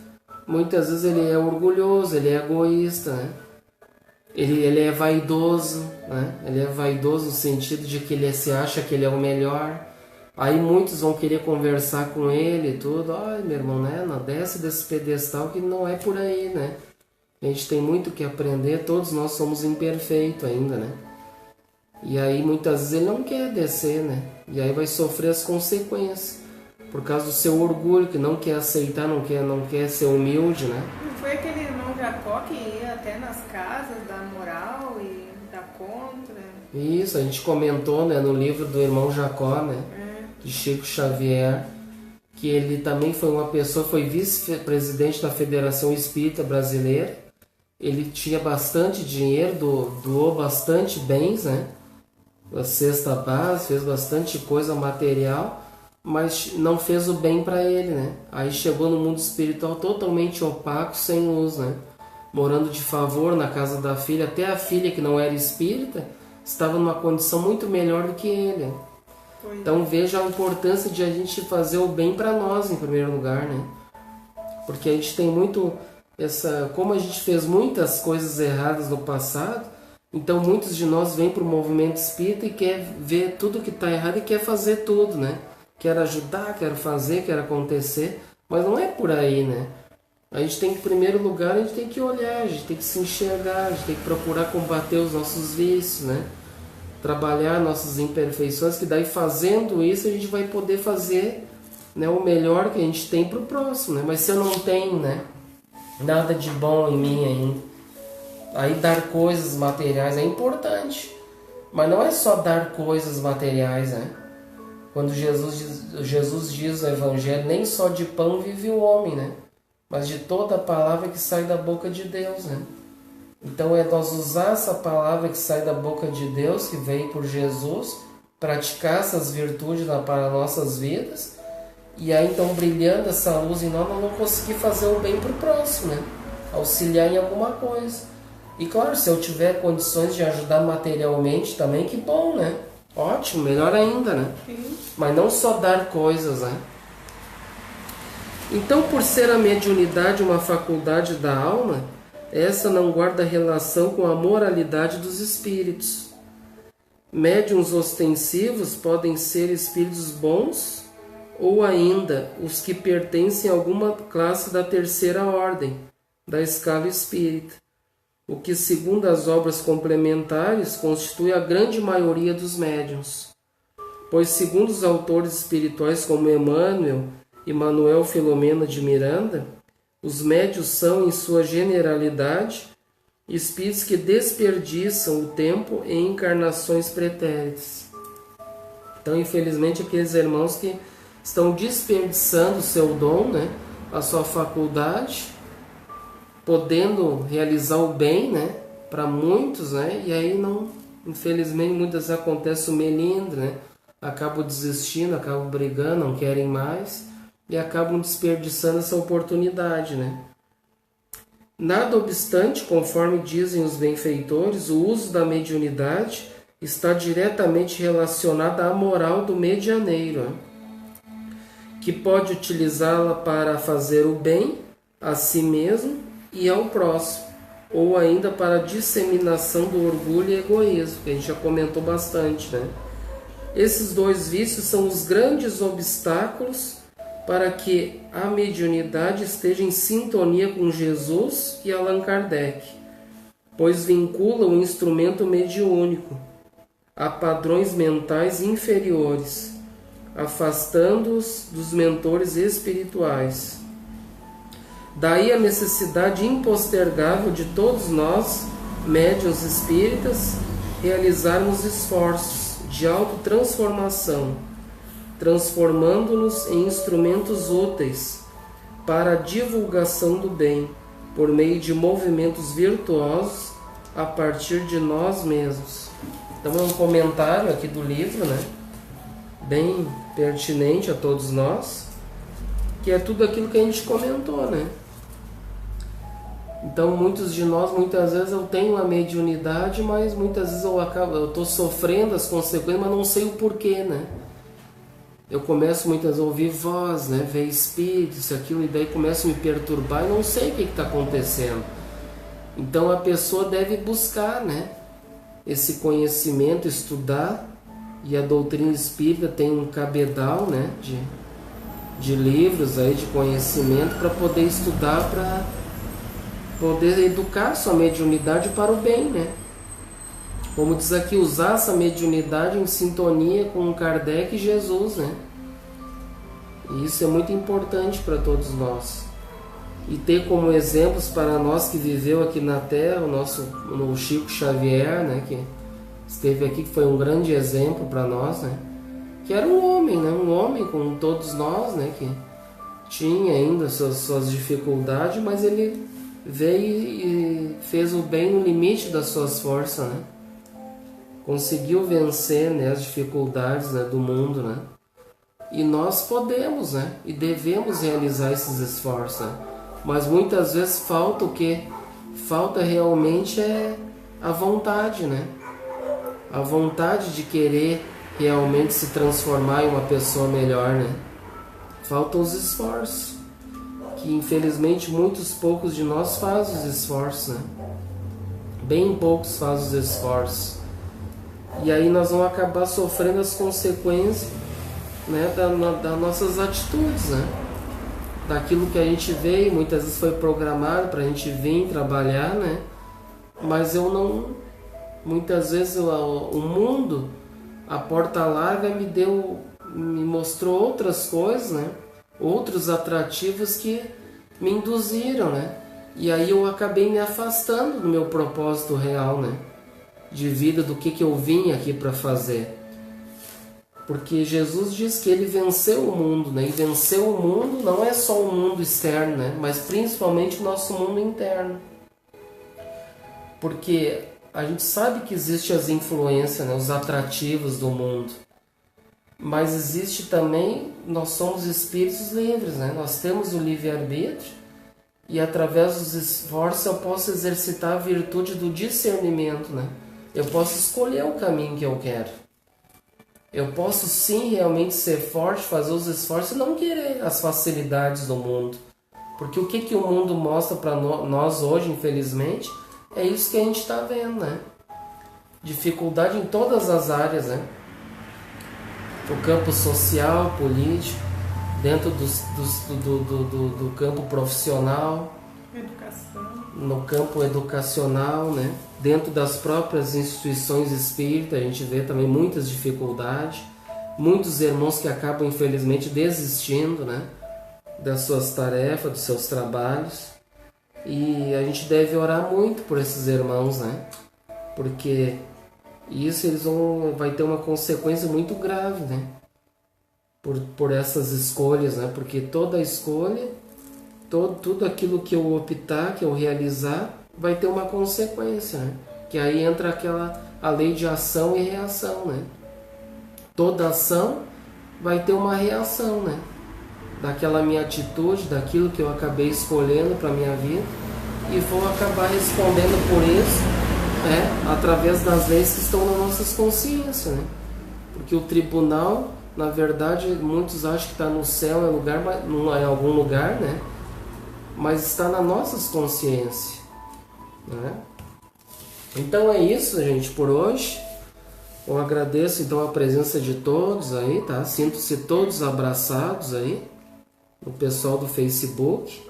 muitas vezes ele é orgulhoso, ele é egoísta, né? Ele é vaidoso, né? Ele é vaidoso no sentido de que ele se acha que ele é o melhor. Aí muitos vão querer conversar com ele e tudo. Ai, meu irmão, né? Não desce desse pedestal que não é por aí, né? A gente tem muito que aprender, todos nós somos imperfeitos ainda, né? E aí muitas vezes ele não quer descer, né? E aí vai sofrer as consequências. Por causa do seu orgulho, que não quer aceitar, não quer ser humilde, né? Não foi aquele irmão Jacó que ia até nas casas da moral e da contra? Isso, a gente comentou, né, no livro do irmão Jacó, né? De Chico Xavier, que ele também foi uma pessoa, foi vice-presidente da Federação Espírita Brasileira. Ele tinha bastante dinheiro, doou bastante bens, né? A cesta base, fez bastante coisa material, mas não fez o bem para ele, né? Aí chegou no mundo espiritual totalmente opaco, sem luz, né? Morando de favor na casa da filha, até a filha que não era espírita estava numa condição muito melhor do que ele. Então veja a importância de a gente fazer o bem para nós em primeiro lugar, né? Porque a gente tem muito como a gente fez muitas coisas erradas no passado, então muitos de nós vêm para o movimento espírita e quer ver tudo que está errado e quer fazer tudo, né? Quer ajudar, quer fazer, quer acontecer, mas não é por aí, né? A gente tem que, em primeiro lugar, a gente tem que olhar, a gente tem que se enxergar, a gente tem que procurar combater os nossos vícios, né? Trabalhar nossas imperfeições, que daí fazendo isso a gente vai poder fazer, né, o melhor que a gente tem para o próximo, né? Mas se eu não tenho, né, nada de bom em mim ainda, aí dar coisas materiais é importante, mas não é só dar coisas materiais, né? Quando Jesus diz no Evangelho, nem só de pão vive o homem, né? Mas de toda a palavra que sai da boca de Deus, né? Então é nós usar essa palavra que sai da boca de Deus, que veio por Jesus, praticar essas virtudes para nossas vidas, e aí então brilhando essa luz em nós vamos conseguir fazer o bem para o próximo, né? Auxiliar em alguma coisa. E claro, se eu tiver condições de ajudar materialmente também, que bom, né? Ótimo, melhor ainda, né? Sim. Mas não só dar coisas, né? Então, por ser a mediunidade uma faculdade da alma, essa não guarda relação com a moralidade dos espíritos. Médiuns ostensivos podem ser espíritos bons ou ainda os que pertencem a alguma classe da terceira ordem da escala espírita, o que, segundo as obras complementares, constitui a grande maioria dos médiuns. Pois, segundo os autores espirituais como Emmanuel e Manuel Filomeno de Miranda, os médiuns são, em sua generalidade, espíritos que desperdiçam o tempo em encarnações pretéritas. Então, infelizmente, aqueles irmãos que estão desperdiçando o seu dom, né, a sua faculdade, podendo realizar o bem, né, para muitos, né, e aí não, infelizmente, muitas vezes acontece o melindre, né, acabam desistindo, acabam brigando, não querem mais e acabam desperdiçando essa oportunidade, né. Nada obstante, conforme dizem os benfeitores, o uso da mediunidade está diretamente relacionado à moral do medianeiro, né, que pode utilizá-la para fazer o bem a si mesmo e ao próximo, ou ainda para a disseminação do orgulho e egoísmo, que a gente já comentou bastante, né? Esses dois vícios são os grandes obstáculos para que a mediunidade esteja em sintonia com Jesus e Allan Kardec, pois vincula o instrumento mediúnico a padrões mentais inferiores, afastando-os dos mentores espirituais. Daí a necessidade impostergável de todos nós, médiuns espíritas, realizarmos esforços de autotransformação, transformando-nos em instrumentos úteis para a divulgação do bem, por meio de movimentos virtuosos a partir de nós mesmos. Então é um comentário aqui do livro, né? Bem pertinente a todos nós, que é tudo aquilo que a gente comentou, né? Então muitos de nós, muitas vezes eu tenho a mediunidade, mas muitas vezes eu estou sofrendo as consequências, mas não sei o porquê, né? Eu começo muitas vezes a ouvir voz, né? Ver espíritos, isso, aquilo, e daí começo a me perturbar e não sei o que está acontecendo. Então a pessoa deve buscar, né, esse conhecimento, estudar, e a doutrina espírita tem um cabedal, né, de livros aí, de conhecimento, para poder estudar, para poder educar sua mediunidade para o bem, né? Como diz aqui, usar essa mediunidade em sintonia com Kardec e Jesus, né? E isso é muito importante para todos nós. E ter como exemplos para nós que viveu aqui na Terra, o Chico Xavier, né? Que esteve aqui, que foi um grande exemplo para nós, né? Que era um homem, né? Um homem como todos nós, né? Que tinha ainda suas dificuldades, mas ele veio e fez o bem no limite das suas forças, né? Conseguiu vencer, né, as dificuldades, né, do mundo, né? E nós podemos, né? E devemos realizar esses esforços, né? Mas muitas vezes falta o quê? Falta realmente a vontade, né? A vontade de querer realmente se transformar em uma pessoa melhor, né? Faltam os esforços, que infelizmente poucos de nós fazem os esforços, né? Bem poucos fazem os esforços. E aí nós vamos acabar sofrendo as consequências, né, das nossas atitudes, né? Daquilo que a gente veio, muitas vezes foi programado para a gente vir trabalhar, né? Mas eu não... Muitas vezes o mundo, a porta larga me mostrou outras coisas, né? Outros atrativos que me induziram, né? E aí eu acabei me afastando do meu propósito real, né? De vida, do que eu vim aqui para fazer. Porque Jesus diz que ele venceu o mundo, né? E venceu o mundo não é só o mundo externo, né? Mas principalmente o nosso mundo interno. Porque a gente sabe que existem as influências, né? Os atrativos do mundo. Mas existe também, nós somos espíritos livres, né? Nós temos o livre-arbítrio e através dos esforços eu posso exercitar a virtude do discernimento, né? Eu posso escolher o caminho que eu quero. Eu posso sim realmente ser forte, fazer os esforços e não querer as facilidades do mundo. Porque o que o mundo mostra para nós hoje, infelizmente, é isso que a gente está vendo, né? Dificuldade em todas as áreas, né? No campo social, político, dentro do campo profissional, no campo educacional, né? Dentro das próprias instituições espíritas, a gente vê também muitas dificuldades, muitos irmãos que acabam infelizmente desistindo, né? Das suas tarefas, dos seus trabalhos, e a gente deve orar muito por esses irmãos, né? Porque isso vai ter uma consequência muito grave, né? Por essas escolhas, né? Porque toda escolha, tudo aquilo que eu optar, que eu realizar, vai ter uma consequência, né? Que aí entra a lei de ação e reação, né? Toda ação vai ter uma reação, né? Daquela minha atitude, daquilo que eu acabei escolhendo para minha vida, e vou acabar respondendo por isso, né? Através das leis que estão nas nossas consciências, né? Porque o tribunal, na verdade, muitos acham que está no céu, não é em algum lugar, né? Mas está nas nossas consciências, né? Então é isso, gente, por hoje. Eu agradeço então a presença de todos aí, tá? Sinto-se todos abraçados aí, o pessoal do Facebook.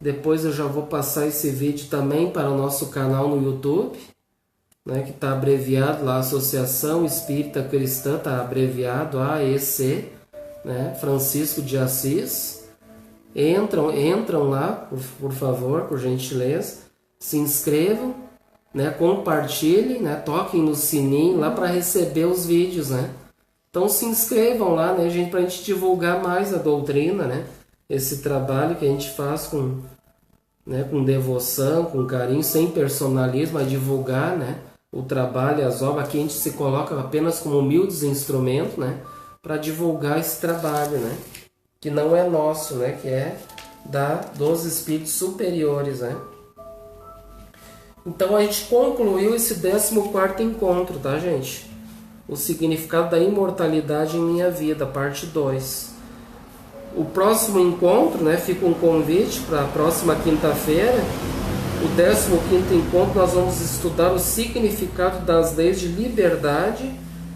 Depois eu já vou passar esse vídeo também para o nosso canal no YouTube, né? Que está abreviado lá, Associação Espírita Cristã, está abreviado AEC, né? Francisco de Assis. Entram lá, por favor, por gentileza, se inscrevam, né? Compartilhem, né? Toquem no sininho lá para receber os vídeos, né? Então se inscrevam lá, né, gente, para a gente divulgar mais a doutrina, né? Esse trabalho que a gente faz com devoção, com carinho, sem personalismo, a divulgar, né? O trabalho, as obras. Aqui a gente se coloca apenas como humildes instrumentos, né? Para divulgar esse trabalho, né? Que não é nosso, né? Que é dos espíritos superiores, né? Então a gente concluiu esse 14º encontro, tá, gente? O significado da imortalidade em minha vida, parte 2. O próximo encontro, né? Fica um convite para a próxima quinta-feira. O 15º encontro nós vamos estudar o significado das leis de liberdade,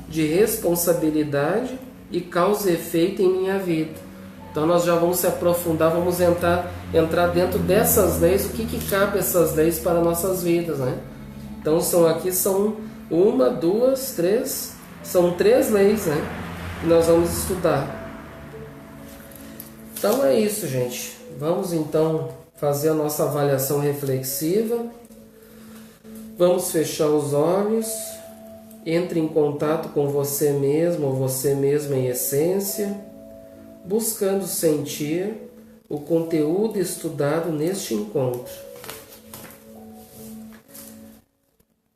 de responsabilidade e causa e efeito em minha vida. Então nós já vamos se aprofundar, vamos entrar dentro dessas leis, o que cabe essas leis para nossas vidas, né? Então são 1, 2, 3, são 3 leis, né? Que nós vamos estudar. Então é isso, gente. Vamos então fazer a nossa avaliação reflexiva. Vamos fechar os olhos. Entre em contato com você mesmo ou você mesma em essência, buscando sentir o conteúdo estudado neste encontro.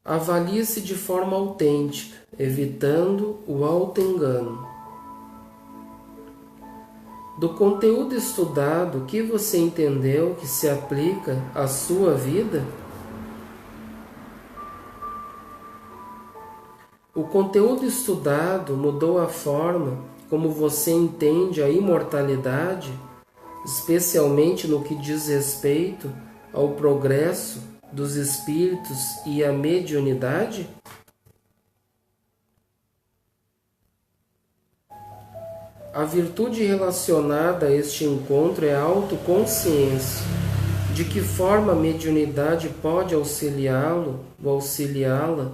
Avalie-se de forma autêntica, evitando o auto-engano. Do conteúdo estudado, o que você entendeu que se aplica à sua vida? O conteúdo estudado mudou a forma como você entende a imortalidade, especialmente no que diz respeito ao progresso dos espíritos e à mediunidade? A virtude relacionada a este encontro é a autoconsciência. De que forma a mediunidade pode auxiliá-lo ou auxiliá-la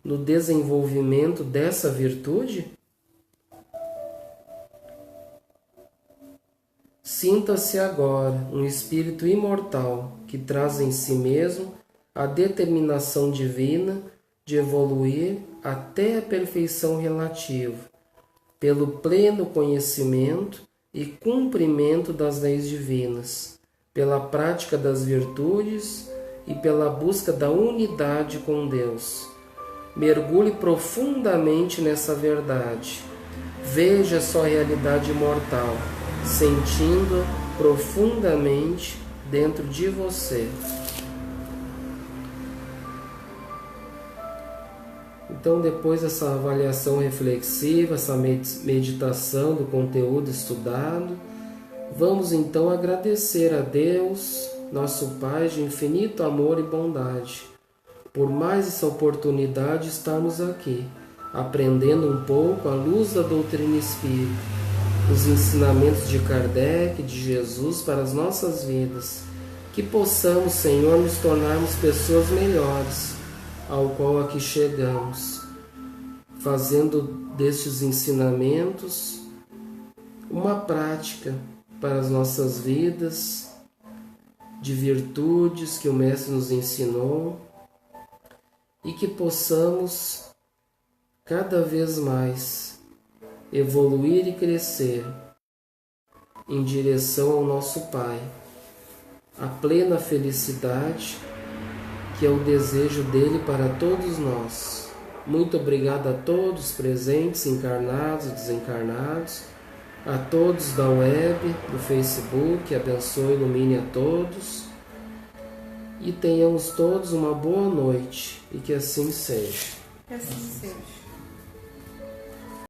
no desenvolvimento dessa virtude? Sinta-se agora um espírito imortal que traz em si mesmo a determinação divina de evoluir até a perfeição relativa, pelo pleno conhecimento e cumprimento das leis divinas, pela prática das virtudes e pela busca da unidade com Deus. Mergulhe profundamente nessa verdade. Veja sua realidade imortal, sentindo-a profundamente dentro de você. Então, depois dessa avaliação reflexiva, essa meditação do conteúdo estudado, vamos então agradecer a Deus, nosso Pai de infinito amor e bondade, por mais essa oportunidade de estarmos aqui, aprendendo um pouco à luz da doutrina espírita, os ensinamentos de Kardec, de Jesus para as nossas vidas, que possamos, Senhor, nos tornarmos pessoas melhores, ao qual aqui chegamos, fazendo destes ensinamentos uma prática para as nossas vidas, de virtudes que o Mestre nos ensinou, e que possamos cada vez mais evoluir e crescer em direção ao nosso Pai, a plena felicidade que é o desejo dele para todos nós. Muito obrigado a todos presentes, encarnados e desencarnados, a todos da web, do Facebook, abençoe e ilumine a todos, e tenhamos todos uma boa noite, e que assim seja. Que assim seja.